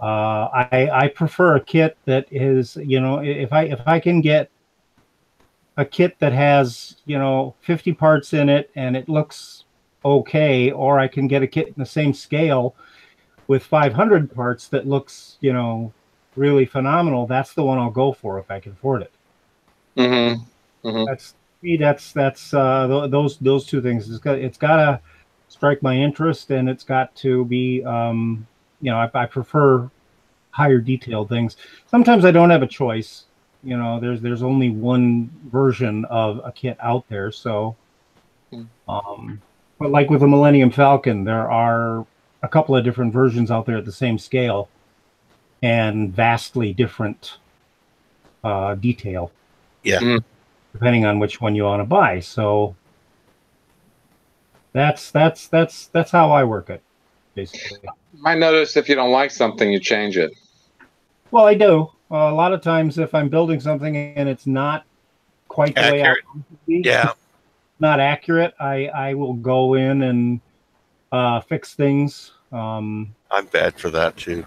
I prefer a kit that is, you know, if I can get a kit that has, you know, 50 parts in it and it looks okay, or I can get a kit in the same scale with 500 parts that looks, you know, really phenomenal, that's the one I'll go for if I can afford it. Mm-hmm. Mm-hmm. That's me. That's those two things. It's got to strike my interest, and it's got to be, you know, I prefer higher detailed things. Sometimes I don't have a choice. You know, there's only one version of a kit out there, so. But like with the Millennium Falcon, there are a couple of different versions out there at the same scale, and vastly different detail. Yeah. Mm. Depending on which one you want to buy. So that's how I work it, basically. I notice if you don't like something, you change it. Well, I do. A lot of times if I'm building something and it's not quite the way I want it to be, Yeah. not accurate, I will go in and fix things. I'm bad for that too.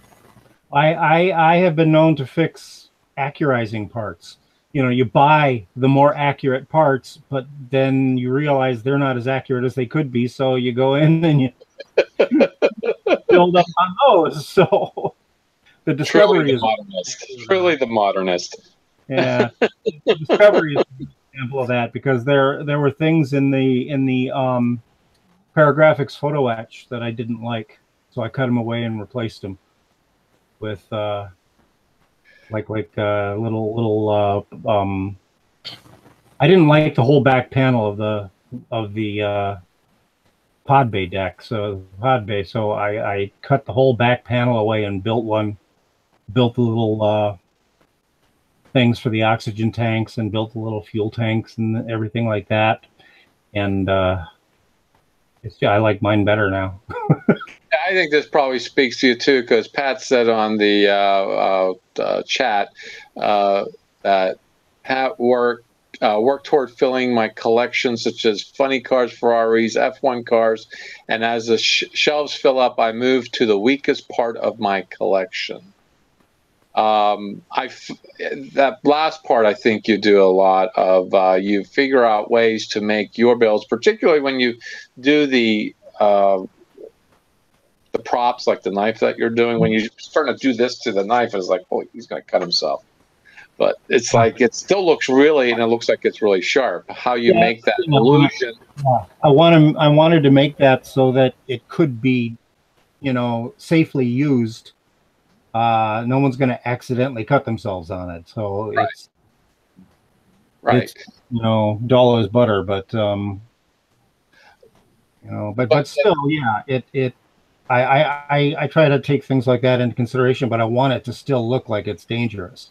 I have been known to fix accurizing parts. You know, you buy the more accurate parts, but then you realize they're not as accurate as they could be. So you go in and you build up on those. So the discovery is truly the modernist. Yeah, the discovery is an example of that, because there were things in the paragraphics photo etch that I didn't like, so I cut them away and replaced them with little I didn't like the whole back panel of the pod bay deck, so I cut the whole back panel away and built the little things for the oxygen tanks, and built the little fuel tanks and everything like that. And I like mine better now. I think this probably speaks to you too, because Pat said on the chat that Pat worked toward filling my collection, such as funny cars, Ferraris, F1 cars, and as the shelves fill up, I move to the weakest part of my collection. That last part, I think you do a lot of. You figure out ways to make your builds, particularly when you do the props, like the knife that you're doing. When you're starting to do this to the knife, it's like, oh, he's going to cut himself. But it's like, it still looks really, and it looks like it's really sharp. How you make that illusion. I wanted to make that so that it could be, you know, safely used. No one's going to accidentally cut themselves on it. So it's you know, dull as butter, but you know, but still, yeah, I try to take things like that into consideration, but I want it to still look like it's dangerous.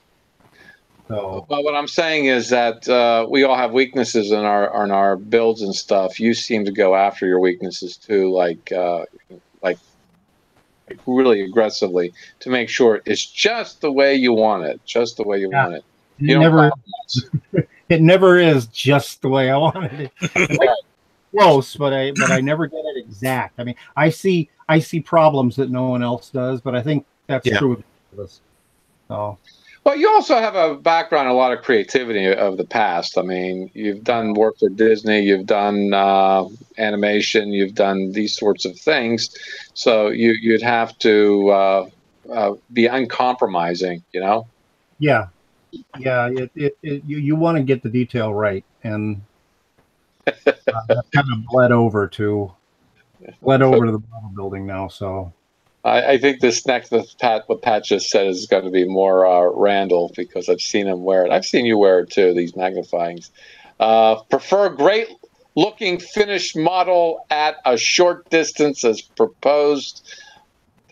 So, well, what I'm saying is that we all have weaknesses in our builds and stuff. You seem to go after your weaknesses too, like really aggressively, to make sure it's just the way you want it, just the way you want it. It never is just the way I wanted it. Close, but I never get it exact. I mean, I see problems that no one else does, but I think that's true with us. So. Well, you also have a background, a lot of creativity of the past. I mean, you've done work for Disney, you've done animation, you've done these sorts of things. So you'd have to be uncompromising, you know? Yeah. You want to get the detail right, and that kind of bled over to the model building now. So. I think this next, what Pat just said, is going to be more Randall, because I've seen him wear it. I've seen you wear it too, these magnifyings. Prefer great looking finished model at a short distance as proposed.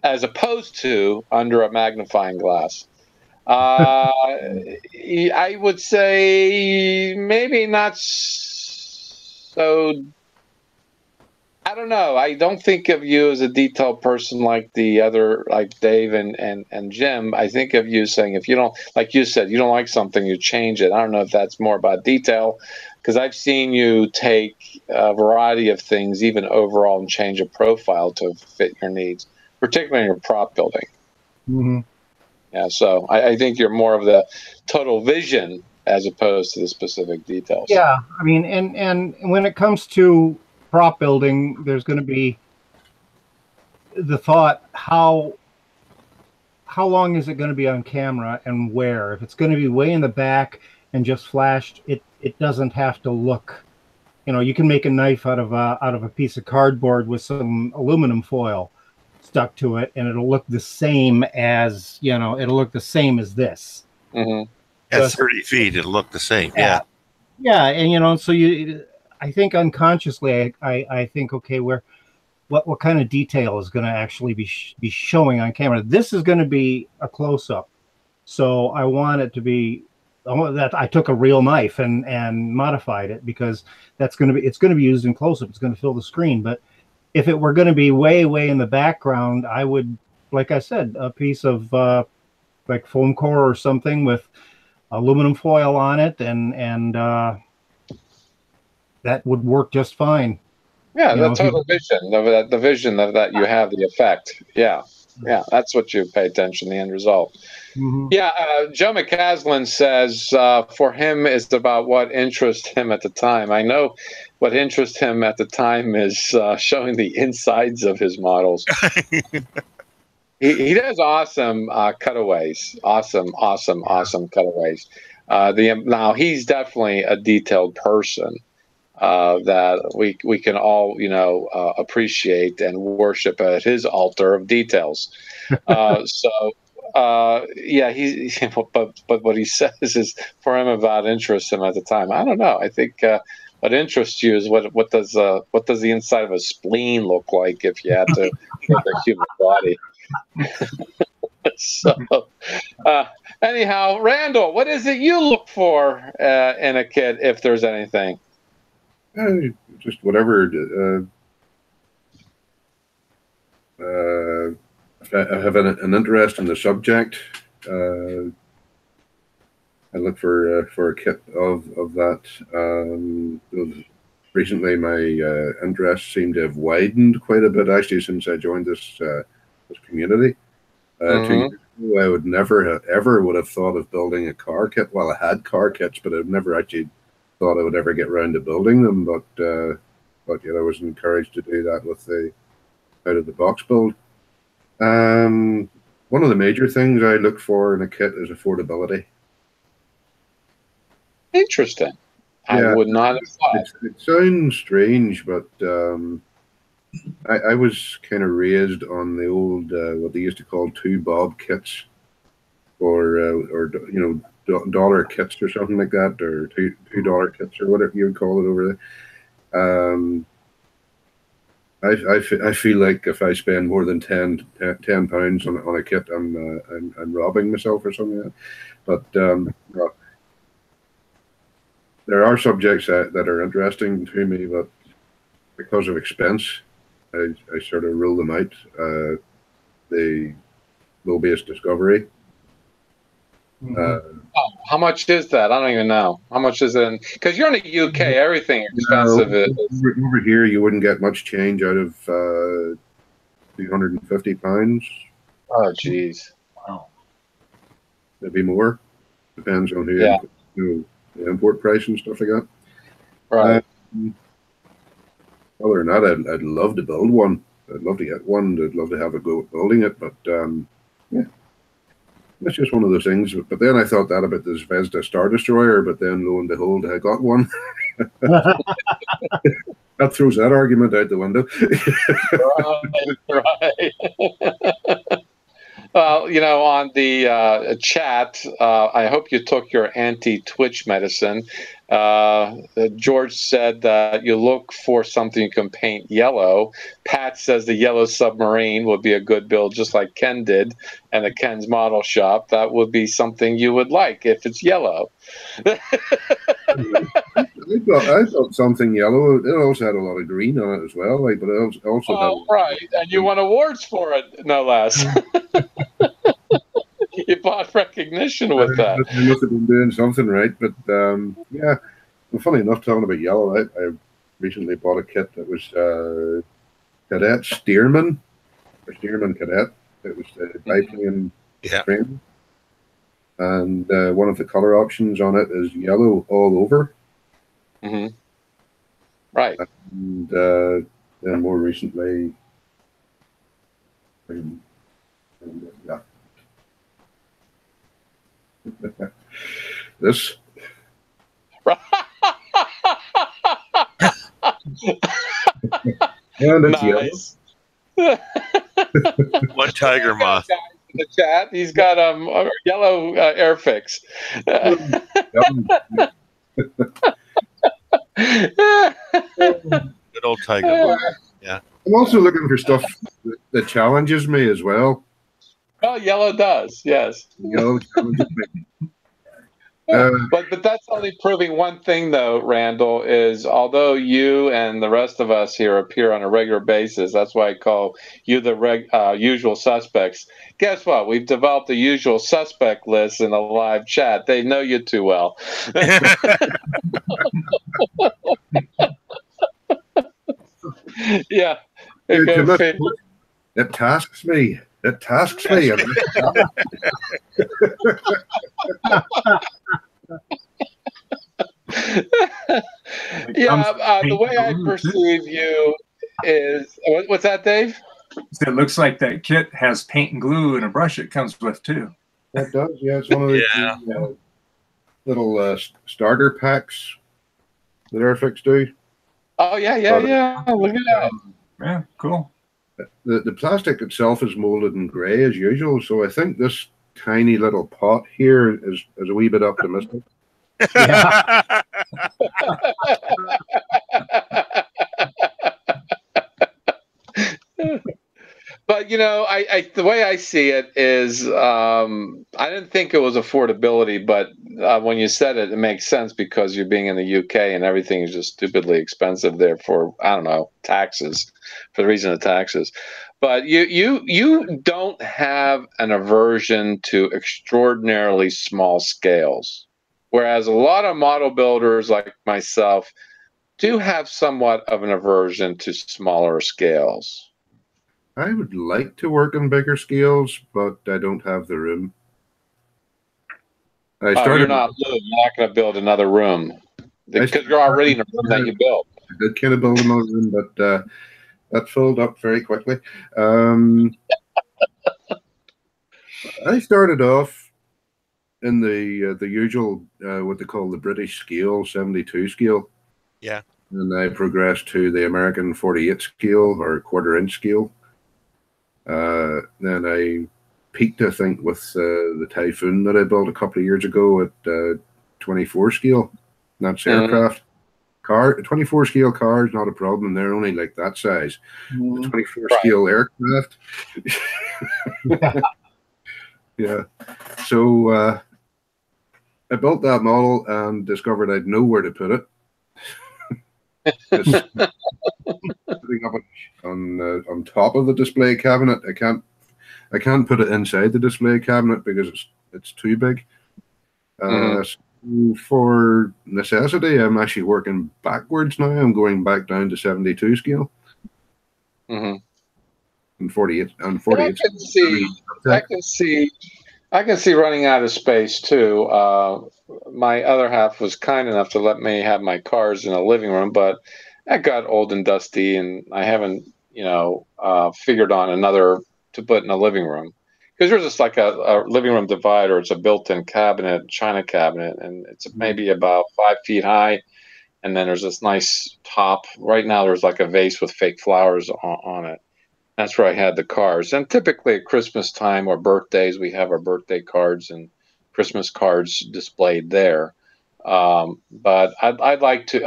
as opposed to under a magnifying glass. I would say maybe not so. I don't know. I don't think of you as a detailed person like the other, like Dave and Jim. I think of you saying, if you don't, like you said, you don't like something, you change it. I don't know if that's more about detail, because I've seen you take a variety of things, even overall, and change a profile to fit your needs, particularly in your prop building. Mm-hmm. Yeah, so I think you're more of the total vision as opposed to the specific details. Yeah, I mean, and when it comes to prop building, there's going to be the thought, how long is it going to be on camera and where? If it's going to be way in the back and just flashed, it doesn't have to look. You know, you can make a knife out of a piece of cardboard with some aluminum foil stuck to it, and it'll look the same as, it'll look the same as this. Mm-hmm. At 30 feet, it'll look the same. Yeah. Yeah, and so I think unconsciously, I think, okay, what kind of detail is going to actually be showing on camera? This is going to be a close up, so I want it to be. I want that I took a real knife and modified it, because it's going to be used in close up. It's going to fill the screen. But if it were going to be way in the background, I would, like I said, a piece of like foam core or something with aluminum foil on it, and that would work just fine. Yeah, the total vision of that, the vision of that you have the effect. Yeah, that's what you pay attention, the end result. Mm-hmm. Yeah, Joe McCaslin says for him it's about what interests him at the time. I know what interests him at the time is showing the insides of his models. He does awesome cutaways, awesome cutaways. Now he's definitely a detailed person that we can all appreciate and worship at his altar of details. But what he says is for him about interests him at the time. I don't know. I think what interests you is what does the inside of a spleen look like if you had to get the human body. So, anyhow, Randall, what is it you look for in a kit, if there's anything? Just whatever. If I have an interest in the subject, I look for a kit of that. Recently, my interests seem to have widened quite a bit, actually, since I joined this community. 2 years ago, I would never would have thought of building a car kit. Well, I had car kits, but I've never actually thought I would ever get around to building them. But I was encouraged to do that with the out of the box build. One of the major things I look for in a kit is affordability. Interesting. I would not have thought. It sounds strange, but I was kind of raised on the old what they used to call 2 bob kits, or dollar kits or something like that, or $2 kits or whatever you would call it over there. I feel like if I spend more than 10 pounds on a kit, I'm robbing myself or something like that. But there are subjects that are interesting to me, but because of expense, I sort of rule them out. The low-based discovery. How much is that? I don't even know. How much is it? Because you're in the UK, everything expensive. Over here, you wouldn't get much change out of £250. Oh, geez. Wow. Maybe more. Depends on the import price and stuff like that. Right. Other than that, I'd love to build one. I'd love to get one. I'd love to have a go at building it, but it's just one of those things. But then I thought that about this Vesda Star Destroyer, but then lo and behold, I got one. That throws that argument out the window. Right. Well, on the chat, I hope you took your anti-twitch medicine. George said that you look for something you can paint yellow. Pat says the yellow submarine would be a good build, just like Ken did, and the Ken's model shop. That would be something you would like if it's yellow. I thought something yellow. It also had a lot of green on it as well. Like, but it also had. Right, and you won awards for it, no less. You bought recognition with that. I must have been doing something right, but yeah. Well, funny enough, talking about yellow, I recently bought a kit that was Cadet Stearman, or Stearman Cadet. It was biplane frame, and one of the color options on it is yellow all over. Mm-hmm. Right. And then more recently, yeah. This. And it's nice. One tiger moth. In the chat, he's got a yellow Airfix. Good old tiger moth. Yeah. I'm also looking for stuff that challenges me as well. Oh, yellow does, yes. Yellow challenges me. But that's only proving one thing, though, Randall, is although you and the rest of us here appear on a regular basis, that's why I call you the usual suspects. Guess what? We've developed the usual suspect list in the live chat. They know you too well. Yeah. It tasks me. It tasks me. Yeah, the way I perceive you is what's that, Dave? It looks like that kit has paint and glue and a brush it comes with too. That does, yeah. It's one of those little starter packs that Airfix do. Oh yeah. Look at that. Yeah, cool. The plastic itself is molded in grey as usual, so I think this tiny little pot here is a wee bit optimistic. Yeah. But I the way I see it is, I didn't think it was affordability, but when you said it, it makes sense because you're being in the UK and everything is just stupidly expensive there for, I don't know, taxes, for the reason of taxes. But you don't have an aversion to extraordinarily small scales, whereas a lot of model builders like myself do have somewhat of an aversion to smaller scales. I would like to work on bigger scales, but I don't have the room. You're not going to build another room because you're already in a room that you built. I did kind of build another room, but that filled up very quickly. I started off in the usual what they call the British scale, 72 scale. Yeah. And I progressed to the American 48 scale or quarter-inch scale. Then I peaked, I think, with the Typhoon that I built a couple of years ago at 24 scale. That's aircraft. 24 scale cars, not a problem. They're only like that size. The 24 scale aircraft. Yeah. So I built that model and discovered I'd nowhere to put it. Putting up on top of the display cabinet, I can't put it inside the display cabinet because it's too big. So for necessity, I'm actually working backwards now. I'm going back down to 72 scale. And 48 and 48. I can see running out of space too. My other half was kind enough to let me have my cars in a living room, but I got old and dusty, and I haven't, figured on another to put in a living room. Because there's just like a living room divider. It's a built-in cabinet, china cabinet, and it's maybe about 5 feet high. And then there's this nice top. Right now, there's like a vase with fake flowers on it. That's where I had the cars. And typically at Christmas time or birthdays, we have our birthday cards and Christmas cards displayed there. But I'd like to.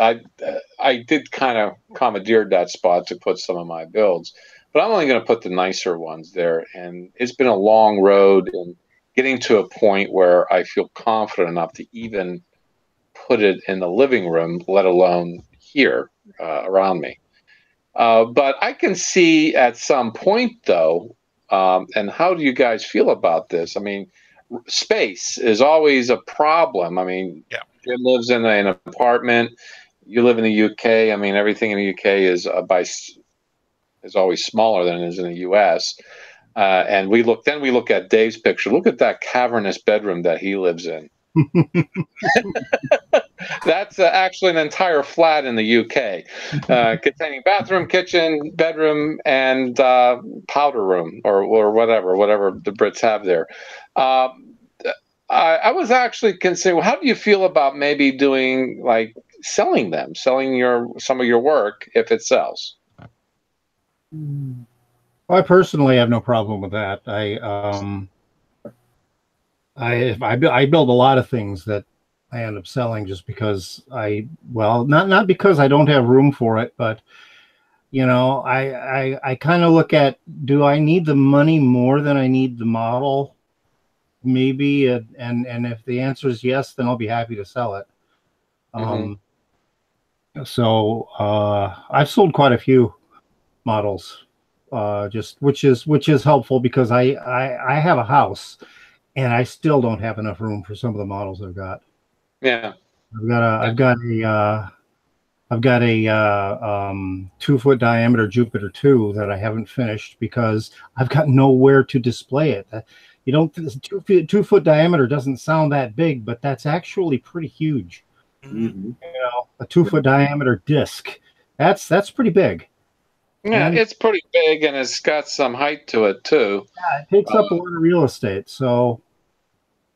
I did kind of commandeered that spot to put some of my builds, but I'm only going to put the nicer ones there. And it's been a long road, and getting to a point where I feel confident enough to even put it in the living room, let alone here around me. But I can see at some point, though, and how do you guys feel about this? I mean, space is always a problem. I mean, Yeah. Jim lives in an apartment. You live in the UK. I mean, everything in the UK is is always smaller than it is in the US. And we look at Dave's picture. Look at that cavernous bedroom that he lives in. That's actually an entire flat in the UK, containing bathroom, kitchen, bedroom, and powder room, or whatever the Brits have there. I was actually considering. How do you feel about maybe doing like selling some of your work if it sells? I personally have no problem with that. I build a lot of things that I end up selling just because not because I don't have room for it, but I kind of look at, do I need the money more than I need the model? Maybe, and if the answer is yes, then I'll be happy to sell it. So I've sold quite a few models, which is helpful because I have a house and I still don't have enough room for some of the models I've got. Yeah, I've got a 2-foot diameter Jupiter 2 that I haven't finished because I've got nowhere to display it. You don't, 2-foot diameter doesn't sound that big, but that's actually pretty huge. Mm-hmm. A 2-foot diameter disc, that's pretty big. yeah, it's pretty big and it's got some height to it too. Yeah, it takes up a lot of real estate. So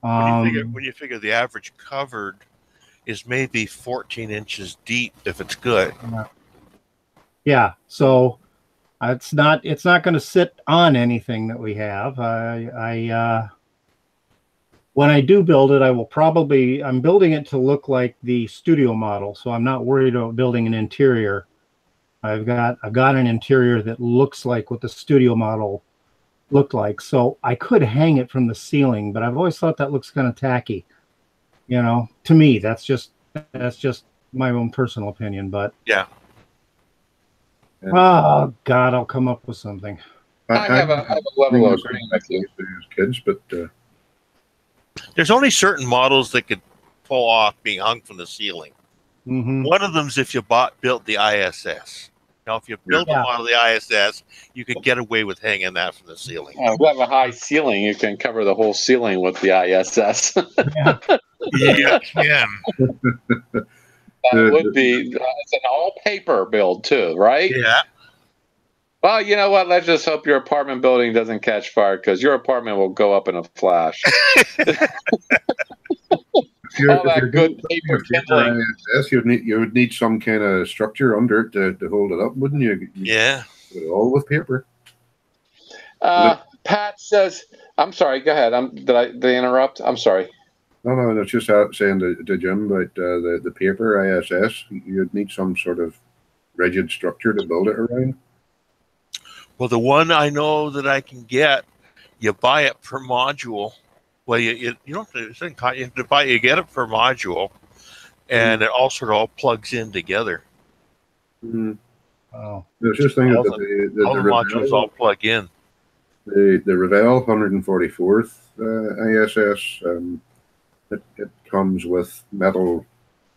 when you figure the average covered is maybe 14 inches deep if it's good. Yeah, so it's not going to sit on anything that we have. When I do build it, I'm building it to look like the studio model, so I'm not worried about building an interior. I've got an interior that looks like what the studio model looked like, so I could hang it from the ceiling, but I've always thought that looks kind of tacky. To me, that's just my own personal opinion, but yeah. Oh God, I'll come up with something. I have a level of agreement with you. Kids, but there's only certain models that could pull off being hung from the ceiling. Mm-hmm. One of them's if you built the ISS. Now, if you build a model of the ISS, you could get away with hanging that from the ceiling. If you have a high ceiling, you can cover the whole ceiling with the ISS. Yeah, you can. That would be it's an all paper build too, right? Yeah. Well, you know what? Let's just hope your apartment building doesn't catch fire because your apartment will go up in a flash. All that good paper kindling. Yes, you would need some kind of structure under it to hold it up, wouldn't you? Yeah. Put it all with paper. Pat says, "I'm sorry. Go ahead. Did I interrupt? I'm sorry." No, it's just saying to Jim about the paper ISS. You'd need some sort of rigid structure to build it around. Well, the one I know that I can get, you buy it per module. Well, you don't have to, you get it per module, and it all plugs in together. Mm. Oh, There's just thinking all that the modules all plug in. The Revell 144th ISS. It comes with metal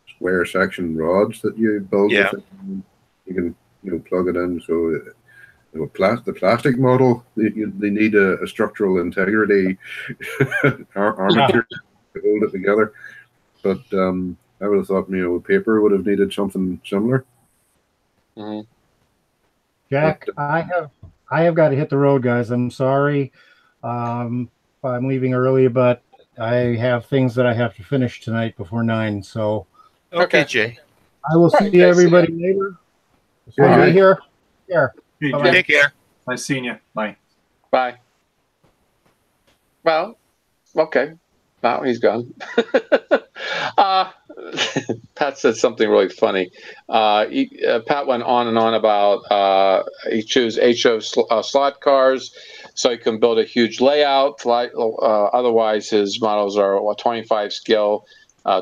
square section rods that you build. Yeah. With it. You can plug it in. So the plastic model, they need a structural integrity armature to hold it together. But I would have thought paper would have needed something similar. Mm-hmm. Jack, I have got to hit the road, guys. I'm sorry. I'm leaving early, but I have things that I have to finish tonight before 9. So Okay, Jay. I will see everybody later. It's fun to be here. Hey, Bye-bye. Take care. Nice seeing you. Bye. Bye. Well, okay. Now he's gone. Pat said something really funny. Pat went on and on about he chose HO slot cars so he can build a huge layout. Otherwise, his models are 25 scale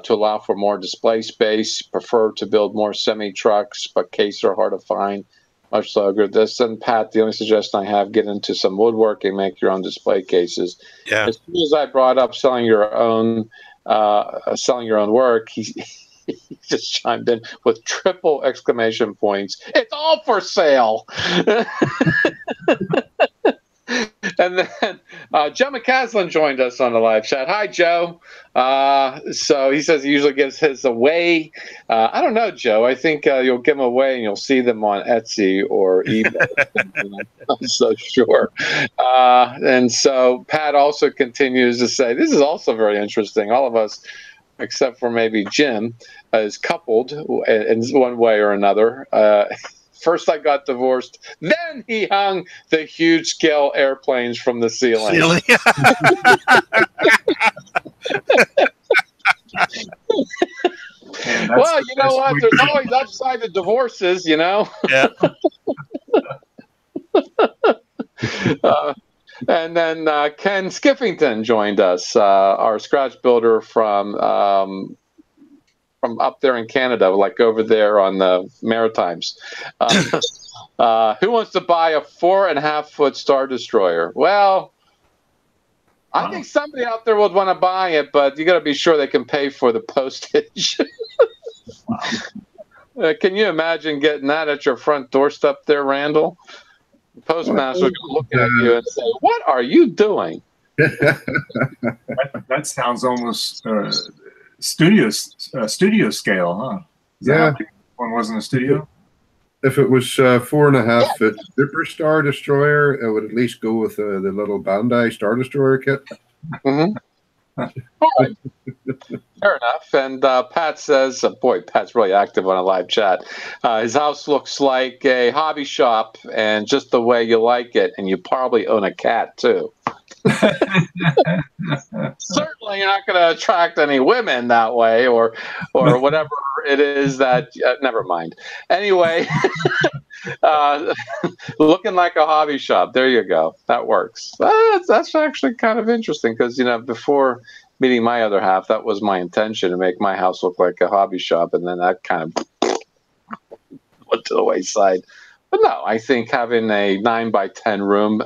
to allow for more display space. Prefer to build more semi trucks, but cases are hard to find. Much longer. This and Pat, the only suggestion I have: get into some woodworking, make your own display cases. Yeah. As soon as I brought up selling your own work, he just chimed in with triple exclamation points. It's all for sale. And then Joe McCaslin joined us on the live chat. Hi, Joe. So he says he usually gives his away. I don't know, Joe. I think you'll give them away and you'll see them on Etsy or eBay. I'm not so sure. And so Pat also continues to say, this is also very interesting. All of us, except for maybe Jim, is coupled in one way or another. First I got divorced, then he hung the huge scale airplanes from the ceiling. Well, you know what? There's always upside to divorces, you know? Yeah. And then Ken Skiffington joined us, our scratch builder from up there in Canada, like over there on the Maritimes. Who wants to buy a 4.5-foot Star Destroyer? Well, I think somebody out there would want to buy it, but you got to be sure they can pay for the postage. Can you imagine getting that at your front doorstep there, Randall? The postmaster would look at you and say, "What are you doing?" That sounds almost studio scale, huh? Yeah. One was in the studio. If it was 4.5-foot Superstar Destroyer, it would at least go with the little Bandai Star Destroyer kit. Mm-hmm. All right. Fair enough. And Pat says, boy, Pat's really active on a live chat. His house looks like a hobby shop and just the way you like it. And you probably own a cat, too. Certainly you're not going to attract any women that way or whatever it is that never mind. Anyway, looking like a hobby shop. There you go. That works. That's actually kind of interesting because, you know, before meeting my other half, that was my intention, to make my house look like a hobby shop. And then that kind of went to the wayside. But no, I think having a 9x10 room,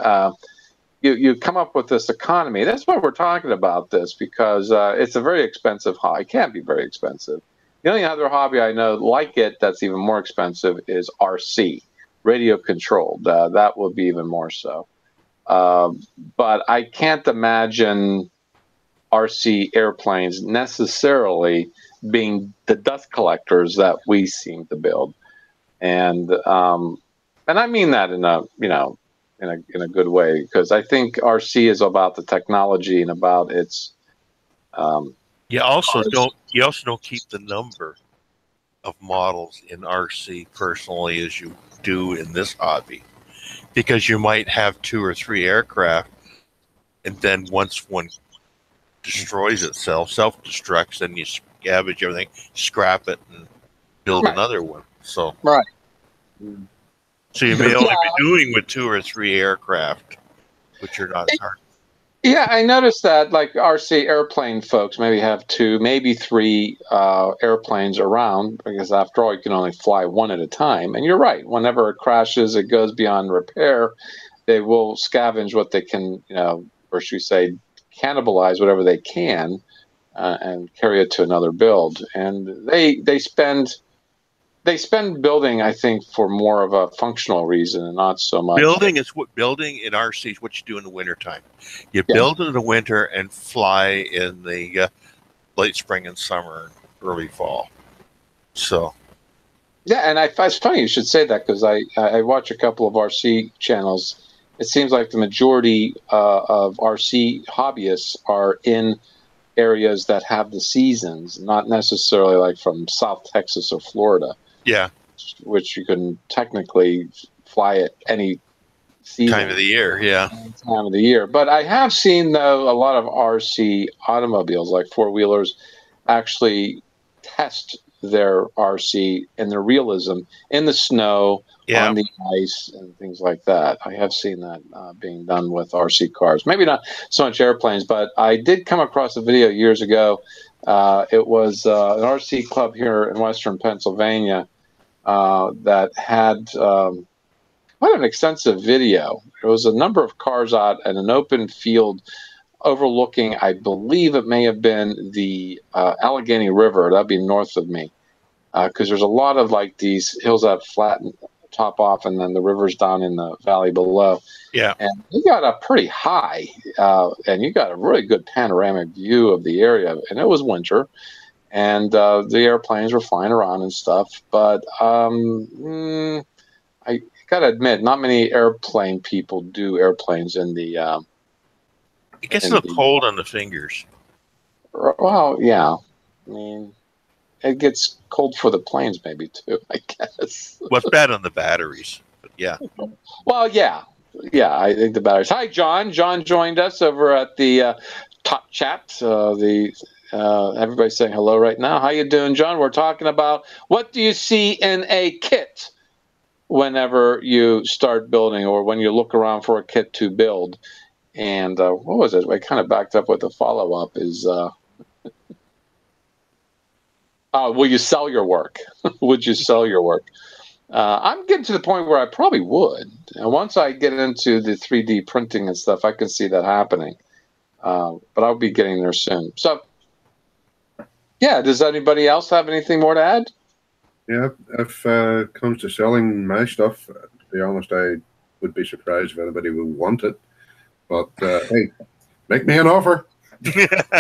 you come up with this economy. That's why we're talking about this, because it's a very expensive hobby. It can be very expensive. The only other hobby I know like it that's even more expensive is RC, radio controlled. That would be even more so. But I can't imagine RC airplanes necessarily being the dust collectors that we seem to build. And I mean that in a, you know, in a good way, because I think RC is about the technology and about its. You also don't keep the number of models in RC personally as you do in this hobby, because you might have 2 or 3 aircraft, and then once one destroys itself, self-destructs, then you scavenge everything, scrap it, and build another one. So right. So you may only be doing with 2 or 3 aircraft, which you're not. Yeah, I noticed that, like RC airplane folks maybe have 2, maybe 3 airplanes around, because after all, you can only fly one at a time. And you're right. Whenever it crashes, it goes beyond repair. They will scavenge what they can, you know, or should we say, cannibalize whatever they can, and carry it to another build. And they spend building, I think, for more of a functional reason and not so much. Building in RC is what you do in the wintertime. You build in the winter and fly in the late spring and summer, early fall. So. Yeah, and it's funny you should say that, because I watch a couple of RC channels. It seems like the majority of RC hobbyists are in areas that have the seasons, not necessarily like from South Texas or Florida. Yeah. Which you can technically fly at any season. Time of the year, yeah. Time of the year. But I have seen, though, a lot of RC automobiles, like 4-wheelers, actually test their RC and their realism in the snow, Yeah. on the ice, and things like that. I have seen that being done with RC cars. Maybe not so much airplanes, but I did come across a video years ago. It was an RC club here in Western Pennsylvania that had quite an extensive video. There was a number of cars out in an open field overlooking, I believe it may have been the Allegheny River. That'd be north of me, because there's a lot of like these hills that flatten top off, and then the river's down in the valley below. Yeah. And you got up pretty high, and you got a really good panoramic view of the area. And it was winter, and the airplanes were flying around and stuff. But I gotta admit, not many airplane people do airplanes in the. It gets a little cold on the fingers. Well, yeah. I mean, it gets cold for the planes, maybe too, I guess. Well, it's bad on the batteries, but yeah. Well, yeah. Yeah, I think the batteries. Hi, John. John joined us over at the Top Chat. Everybody's saying hello right now. How you doing, John? We're talking about what do you see in a kit whenever you start building, or when you look around for a kit to build. And what was it? I kind of backed up with the follow-up is, will you sell your work? Would you sell your work? I'm getting to the point where I probably would. And once I get into the 3D printing and stuff, I can see that happening. But I'll be getting there soon. So, yeah, does anybody else have anything more to add? Yeah, if it comes to selling my stuff, to be honest, I would be surprised if anybody would want it. But hey, make me an offer.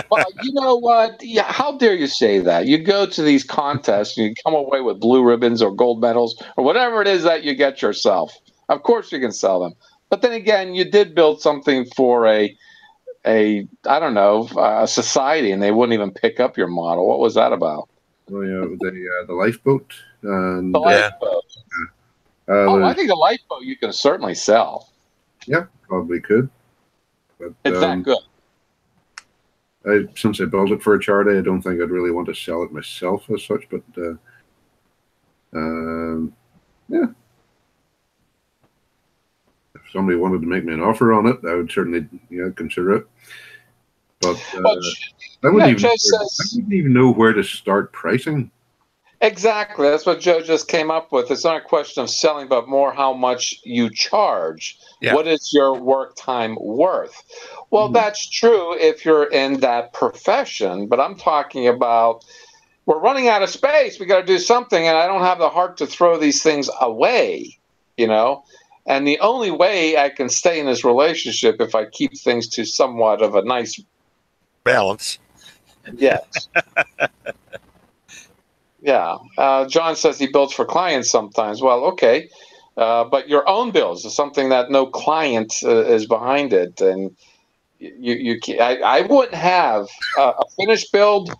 Well, you know what? Yeah, how dare you say that? You go to these contests and you come away with blue ribbons or gold medals or whatever it is that you get yourself. Of course you can sell them. But then again, you did build something for a I don't know, a society, and they wouldn't even pick up your model. What was that about? Oh yeah, the lifeboat. And, The lifeboat. I think the lifeboat you can certainly sell. Yeah, probably could. But it's that good. Since I built it for a charity, I don't think I'd really want to sell it myself as such. But yeah, if somebody wanted to make me an offer on it, I would certainly consider it. But I wouldn't even know where to start pricing. Exactly. That's what Joe just came up with. It's not a question of selling, but more how much you charge. Yeah. What is your work time worth? Well, that's true if you're in that profession, but I'm talking about we're running out of space. We got to do something, and I don't have the heart to throw these things away, And the only way I can stay in this relationship if I keep things to somewhat of a nice balance. Yes. Yeah. John says he builds for clients sometimes. Well, okay. But your own builds is something that no client is behind it. And I wouldn't have a finished build.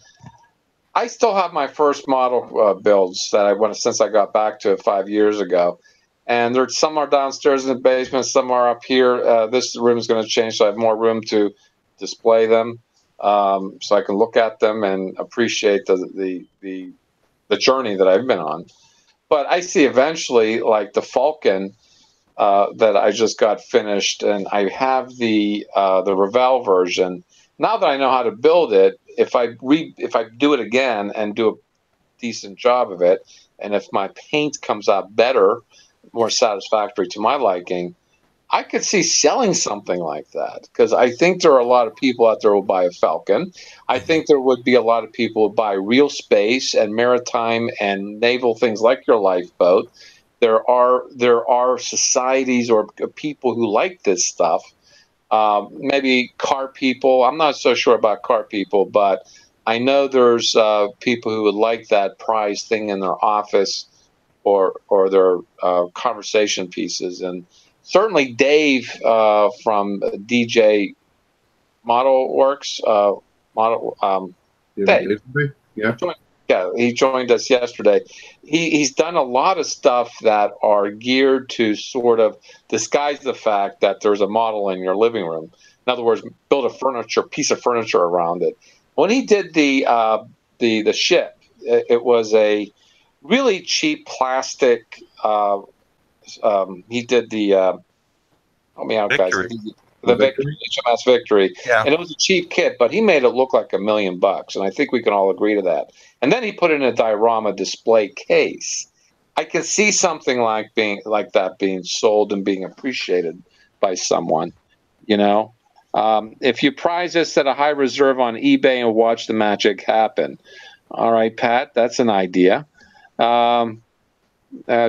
I still have my first model builds that I went since I got back to it 5 years ago. And there's some are downstairs in the basement, some are up here. This room is going to change, so I have more room to display them, so I can look at them and appreciate the journey that I've been on. But I see eventually, like the Falcon that I just got finished, and I have the Revell version. Now that I know how to build it, if I do it again and do a decent job of it, and if my paint comes out better, more satisfactory to my liking, I could see selling something like that, because I think there are a lot of people out there who will buy a Falcon. I think there would be a lot of people who buy real space and maritime and naval things like your lifeboat. There are societies or people who like this stuff. Maybe car people. I'm not so sure about car people, but I know there's people who would like that prize thing in their office or their conversation pieces. And certainly Dave from DJ Model Works, Dave. Yeah, he joined us yesterday. He's done a lot of stuff that are geared to sort of disguise the fact that there's a model in your living room. In other words, build a piece of furniture around it. When he did the ship, it was a really cheap plastic. He did the help me out, guys. Victory. The Victory, HMS Victory, Yeah. and it was a cheap kit, but he made it look like $1 million, and I think we can all agree to that. And then he put it in a diorama display case. I can see something like that being sold and being appreciated by someone. You know, if you prize this at a high reserve on eBay and watch the magic happen. All right, Pat, that's an idea.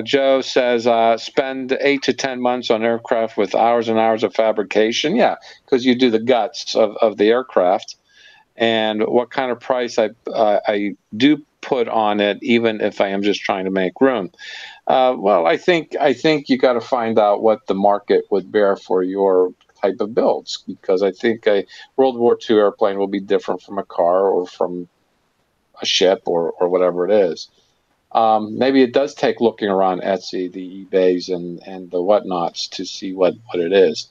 Joe says spend 8 to 10 months on aircraft with hours and hours of fabrication. Yeah, because you do the guts of the aircraft. And what kind of price I do put on it, even if I am just trying to make room. Well, I think you got to find out what the market would bear for your type of builds, because I think a World War II airplane will be different from a car or from a ship or whatever it is. Maybe it does take looking around Etsy, the eBays, and the whatnots to see what it is.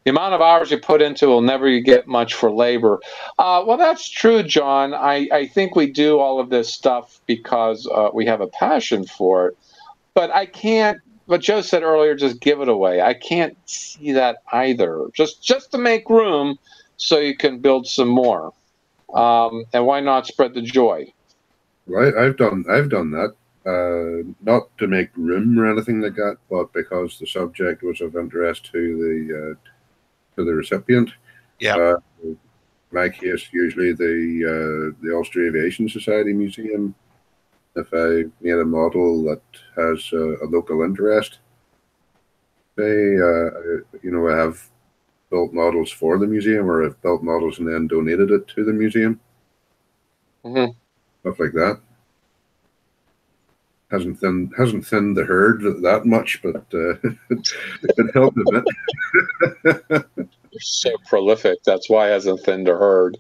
The amount of hours you put into will never get much for labor. Well, that's true, John. I think we do all of this stuff because we have a passion for it. But I can't, what Joe said earlier, just give it away. I can't see that either. Just to make room so you can build some more. And why not spread the joy? Right, I've done that. Not to make room or anything like that, but because the subject was of interest to the recipient. Yeah. My case, usually the Austria Aviation Society Museum. If I made a model that has a local interest, say, I have built models for the museum, or I've built models and then donated it to the museum. Mm-hmm. Stuff like that. Hasn't thinned the herd that much, but it helped a bit. You're so prolific. That's why it hasn't thinned the herd.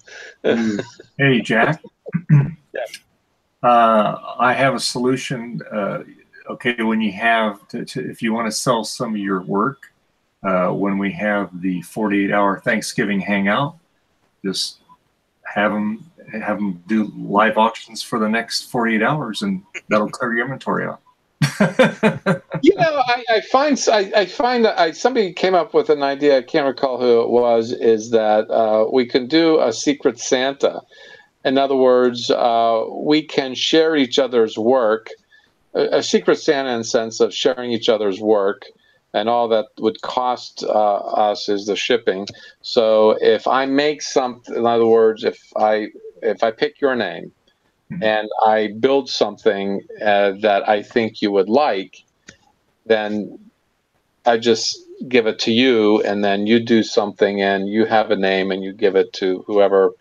Hey, Jack. Yeah. I have a solution. Okay, when you have if you want to sell some of your work, when we have the 48-hour Thanksgiving hangout, just have them do live auctions for the next 48 hours, and that'll clear your inventory out. I find that somebody came up with an idea. I can't recall who it was. Is that we can do a Secret Santa? In other words, we can share each other's work. A Secret Santa, in the sense of sharing each other's work, and all that would cost us is the shipping. So if I make something, in other words, if I pick your name and I build something that I think you would like, then I just give it to you, and then you do something and you have a name and you give it to whoever.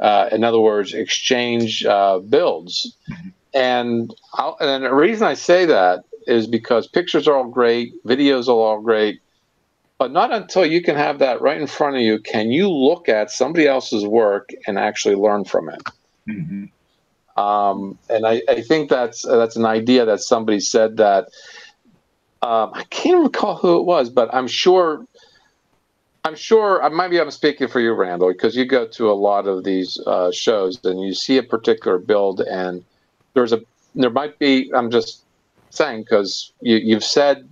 In other words, exchange builds. And the reason I say that is because pictures are all great, videos are all great, but not until you can have that right in front of you can you look at somebody else's work and actually learn from it. Mm-hmm. And I think that's an idea that somebody said that. I can't recall who it was, but I'm sure. Maybe I'm speaking for you, Randall, because you go to a lot of these shows and you see a particular build, and there might be. I'm just saying because you've said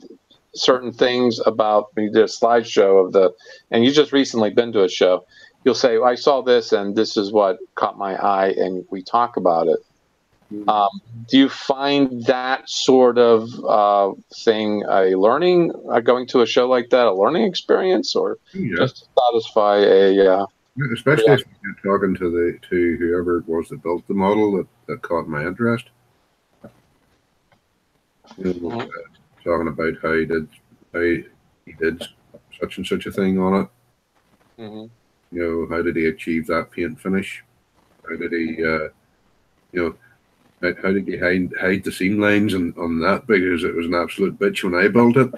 certain things about when you did a slideshow and you just recently been to a show. You'll say, well, "I saw this, and this is what caught my eye," and we talk about it. Do you find that sort of thing a learning, going to a show like that, a learning experience, or just to satisfy a? Especially if you're talking to whoever it was that built the model that caught my interest. Talking about how he did such and such a thing on it. Mm-hmm. How did he achieve that paint finish? How did he, how did he hide the seam lines on that, because it was an absolute bitch when I built it.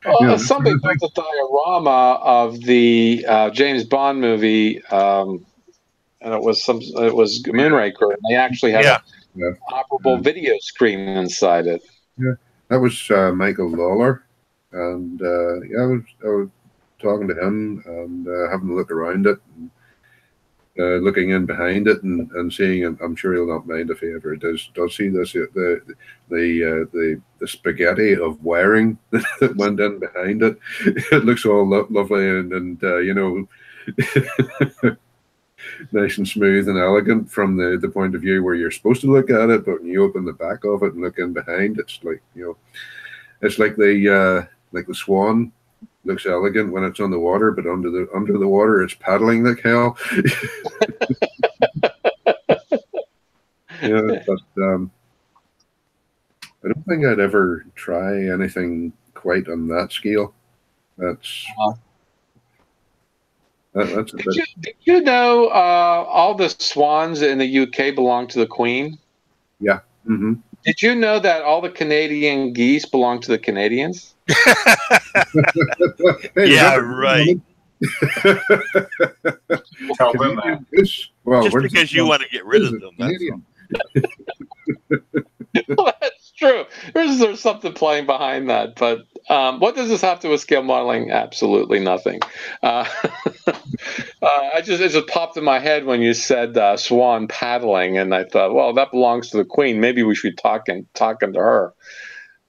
Well, somebody built a diorama of the James Bond movie, and it was Moonraker, and they actually had an operable video screen inside it. Yeah, that was Michael Lawler, and I was talking to him and having a look around it. And looking in behind it and seeing, I'm sure he'll not mind if he ever does see this, the spaghetti of wiring that went in behind it. It looks all lovely and you know, nice and smooth and elegant from the point of view where you're supposed to look at it, but when you open the back of it and look in behind, it's like, you know, it's like the swan looks elegant when it's on the water, but under the water it's paddling like hell. Yeah, but I don't think I'd ever try anything quite on that scale. That's a bit. Did you know all the swans in the UK belong to the Queen? Yeah. Mm-hmm. Did you know that all the Canadian geese belong to the Canadians? Hey, yeah, right. Tell them that. Well, Just because you want to get rid of them. That's Well, that's true. There's something playing behind that. But what does this have to do with scale modeling? Absolutely nothing. It just popped in my head when you said swan paddling, and I thought, well, that belongs to the Queen. Maybe we should be talking to her.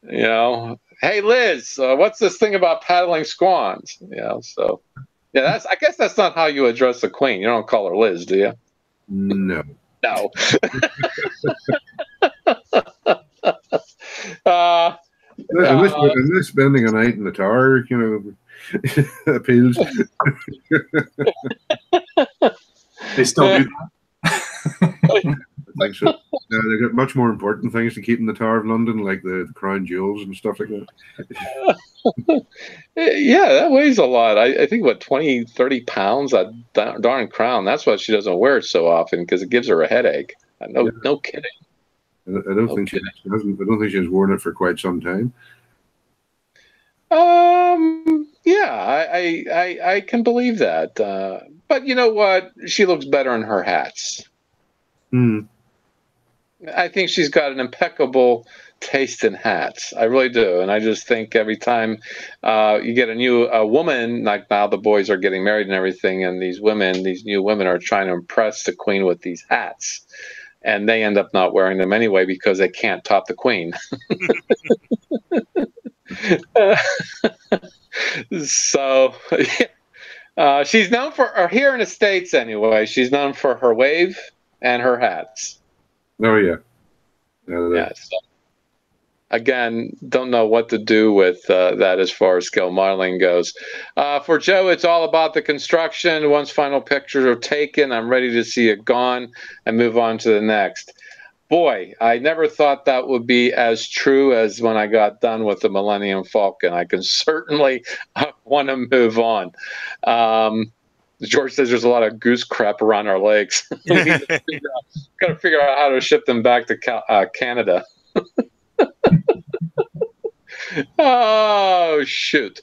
You know, hey Liz, what's this thing about paddling swans? You know, so yeah, I guess that's not how you address the Queen. You don't call her Liz, do you? No. No. Unless spending a night in the tower, you know, appeals. They still do I think so. They've got much more important things to keep in the Tower of London, like the crown jewels and stuff like that. Yeah, that weighs a lot. I think, what, 20, 30 pounds, that darn crown. That's why she doesn't wear it so often, because it gives her a headache. No kidding. I don't think she hasn't. I don't think she's worn it for quite some time. Yeah, I can believe that. But you know what? She looks better in her hats. I think she's got an impeccable taste in hats. I really do. And I just think every time you get a new woman, like now the boys are getting married and everything, and these new women are trying to impress the Queen with these hats. And they end up not wearing them anyway because they can't top the Queen. So she's known for, here in the States anyway, she's known for her wave and her hats. Oh, yeah. Yeah. So, again, don't know what to do with that as far as scale modeling goes. For Joe, it's all about the construction. Once final pictures are taken, I'm ready to see it gone and move on to the next. Boy, I never thought that would be as true as when I got done with the Millennium Falcon. I can certainly want to move on. George says there's a lot of goose crap around our lakes. We need to figure out how to ship them back to Canada. Oh, shoot.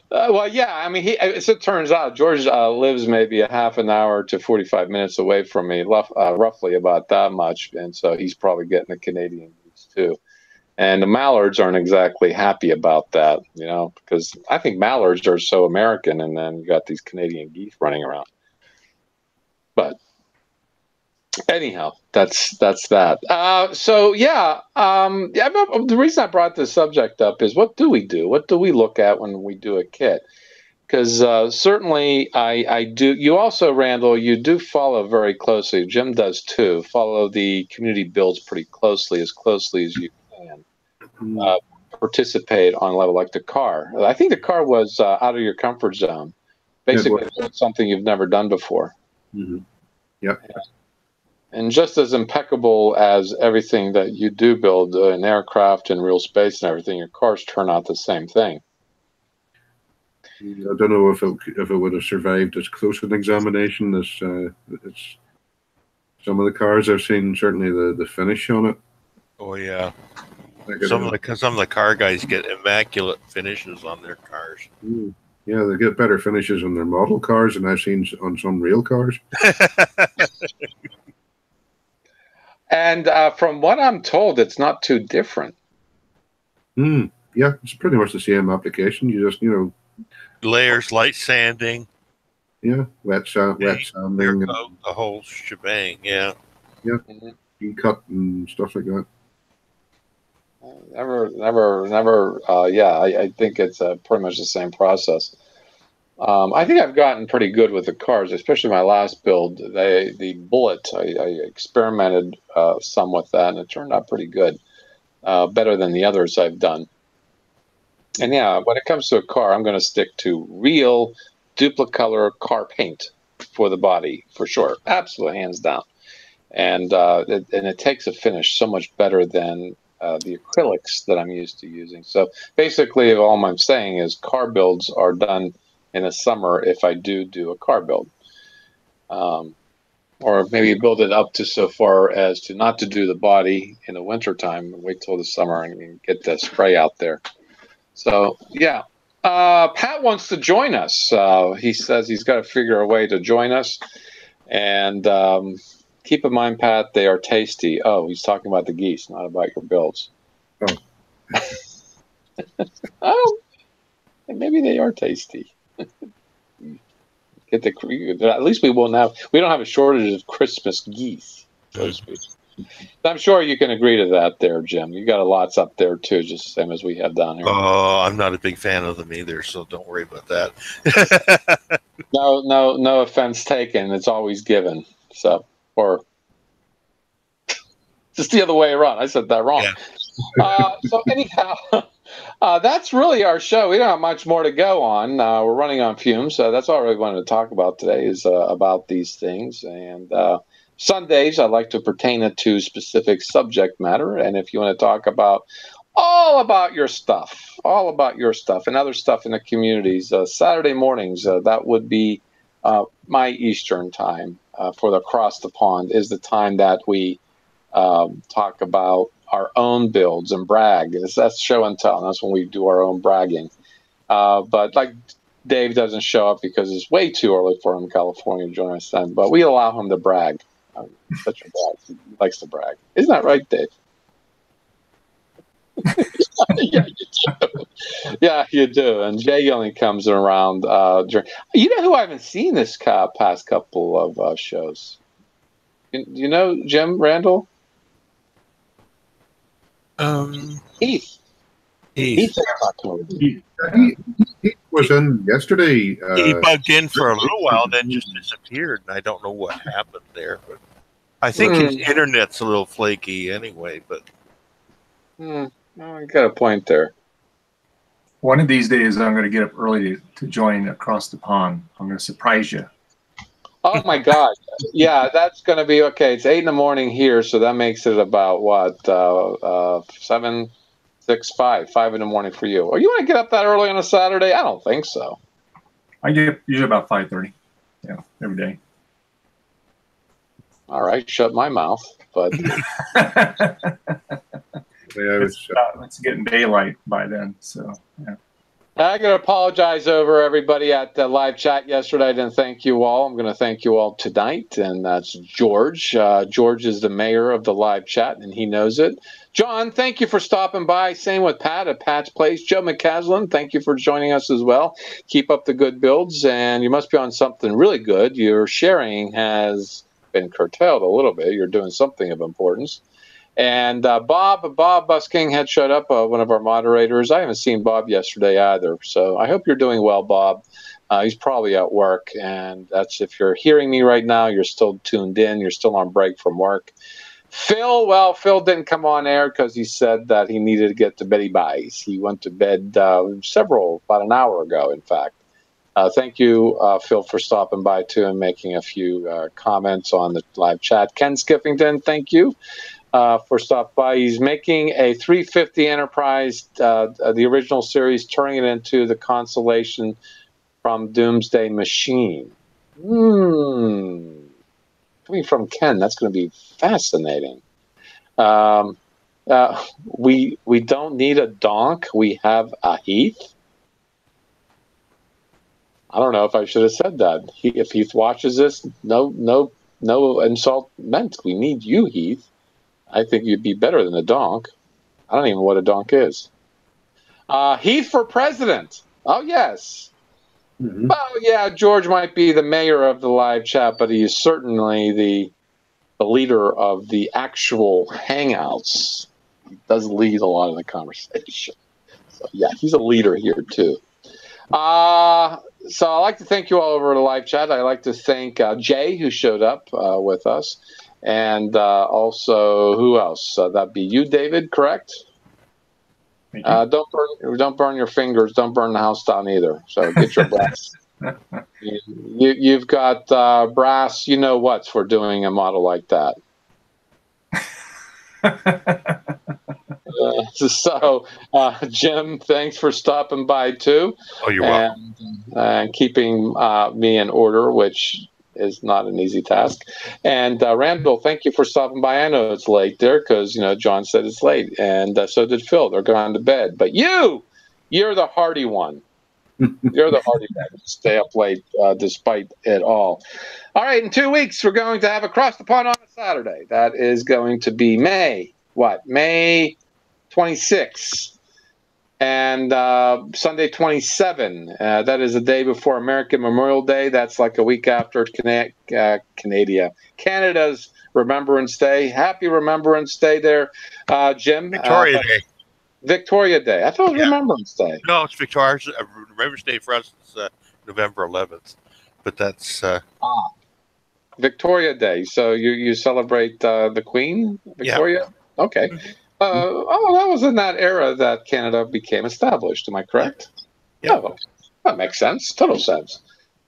Well, yeah, I mean, as it turns out, George lives maybe a half an hour to 45 minutes away from me, roughly about that much. And so he's probably getting the Canadian geese too. And the mallards aren't exactly happy about that, you know, because I think mallards are so American, and then you got these Canadian geese running around. But anyhow, that's that. So yeah, the reason I brought this subject up is, what do we do? What do we look at when we do a kit? Because certainly I do. You also, Randall, you do follow very closely. Jim does too. Follow the community builds pretty closely as you can. Participate on a level like the car. I think the car was out of your comfort zone. Basically, it's something you've never done before. Mm-hmm. Yep. And just as impeccable as everything that you do build in aircraft and real space and everything, your cars turn out the same thing. I don't know if it would have survived as close an examination as it's some of the cars I've seen. Certainly the finish on it. Oh yeah. Some of the car guys get immaculate finishes on their cars. Yeah, they get better finishes on their model cars than I've seen on some real cars. And from what I'm told, it's not too different. Yeah, it's pretty much the same application. You just, layers, light sanding. Yeah, wet Clear sanding, and coat, the whole shebang. Yeah. Mhm. clean cut and stuff like that. Never. Yeah, I think it's pretty much the same process. I think I've gotten pretty good with the cars, especially my last build. The Bullet, I experimented some with that, and it turned out pretty good, better than the others I've done. And yeah, when it comes to a car, I'm going to stick to real duplicolor car paint for the body for sure, absolutely hands down. And it takes a finish so much better than the acrylics that I'm used to using. So basically, all I'm saying is car builds are done in the summer if I do a car build, or maybe build it up to so far as to not to do the body in the wintertime and wait till the summer and get the spray out there. So yeah. Pat wants to join us. He says he's got to figure a way to join us. And keep in mind, Pat, they are tasty. Oh, he's talking about the geese, not about your builds. Oh. Oh, maybe they are tasty. At least we don't have a shortage of Christmas geese, so to speak. I'm sure you can agree to that there, Jim. You got lots up there too, just the same as we have down here. Oh, I'm not a big fan of them either, so don't worry about that. No offense taken. It's always given. So, or just the other way around. I said that wrong. Yeah. So anyhow, that's really our show. We don't have much more to go on. We're running on fumes. That's all I really wanted to talk about today is about these things. And Sundays, I like to pertain it to specific subject matter. And if you want to talk about all about your stuff and other stuff in the communities, Saturday mornings, that would be my Eastern time for the Across the Pond is the time that we talk about our own builds and brag. That's show and tell. That's when we do our own bragging. But like Dave doesn't show up because it's way too early for him in California to join us then. But we allow him to brag. Such a brag. He likes to brag. Isn't that right, Dave? Yeah, you do. Yeah, you do. And Jay only comes around during. You know who I haven't seen this past couple of shows? You know Jim Randall? Heath. Heath was in yesterday. He bugged in for a little while, then just disappeared, and I don't know what happened there. But I think his internet's a little flaky anyway. But you got a point there. One of these days, I'm going to get up early to join Across the Pond. I'm going to surprise you. Oh my God! Yeah, that's going to be okay. It's 8 a.m. here, so that makes it about what 7, 6, 5 a.m. for you. Or you want to get up that early on a Saturday? I don't think so. I get up usually about 5:30. Yeah, every day. All right, shut my mouth. But it's getting daylight by then, so yeah. I got to apologize over everybody at the live chat yesterday. I didn't thank you all. I'm going to thank you all tonight, and that's George. George is the mayor of the live chat, and he knows it. John, thank you for stopping by. Same with Pat at Pat's Place. Joe McCaslin, thank you for joining us as well. Keep up the good builds, and you must be on something really good. Your sharing has been curtailed a little bit. You're doing something of importance. And Bob Busking had showed up, one of our moderators. I haven't seen Bob yesterday either. So I hope you're doing well, Bob. He's probably at work. And that's if you're hearing me right now, you're still tuned in. You're still on break from work. Phil didn't come on air because he said that he needed to get to bed by. He went to bed about an hour ago, in fact. Thank you, Phil, for stopping by, too, and making a few comments on the live chat. Ken Skiffington, thank you. For stop by. He's making a 350 Enterprise, the original series, turning it into the Constellation from Doomsday Machine. Coming from Ken, that's going to be fascinating. We don't need a donk. We have a Heath. I don't know if I should have said that. If Heath watches this, no insult meant. We need you, Heath. I think you'd be better than a donk. I don't even know what a donk is. Heath for president. Oh, yes. Well, yeah, George might be the mayor of the live chat, but he is certainly the leader of the actual Hangouts. He does lead a lot of the conversation. So, yeah, he's a leader here, too. So I'd like to thank you all over the live chat. I'd like to thank Jay, who showed up with us. And also, who else? That'd be you, David, correct? Don't burn your fingers. Don't burn the house down either. So get your brass. You've got brass. You know what's for doing a model like that. So, Jim, thanks for stopping by too. Oh, you're welcome. And keeping me in order, which is not an easy task. And Randall, thank you for stopping by. I know it's late there because John said it's late, and so did Phil. They're going to bed, but you're the hardy one. You're the hardy one. Stay up late despite it all. All right, in 2 weeks we're going to have Across the Pond on a Saturday. That is going to be May 26th. And Sunday 27, that is the day before American Memorial Day. That's like a week after Canada's Remembrance Day. Happy Remembrance Day there, Jim. Victoria Day. Victoria Day. I thought it was Remembrance Day. No, it's Victoria's. Remembrance Day for us is November 11th. But that's... Victoria Day. So you celebrate the Queen, Victoria? Yeah. Okay. That was in that era that Canada became established. Am I correct? Yeah. Oh, that makes sense. Total sense.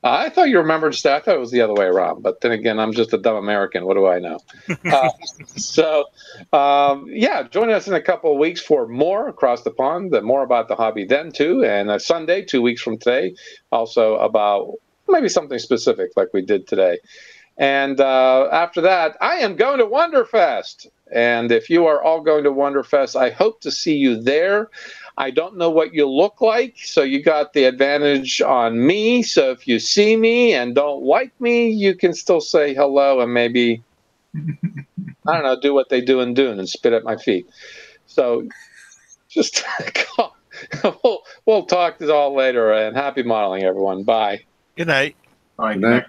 I thought you remembered that. I thought it was the other way around. But then again, I'm just a dumb American. What do I know? Join us in a couple of weeks for more Across the Pond, more about the hobby then, too. And Sunday, 2 weeks from today, also about maybe something specific like we did today. And after that, I am going to Wonderfest. And if you are all going to Wonderfest, I hope to see you there. I don't know what you look like, so you got the advantage on me. So if you see me and don't like me, you can still say hello and maybe, I don't know, do what they do in Dune and spit at my feet. So just we'll talk to you all later, and happy modeling, everyone. Bye. Good night. Bye. Good night.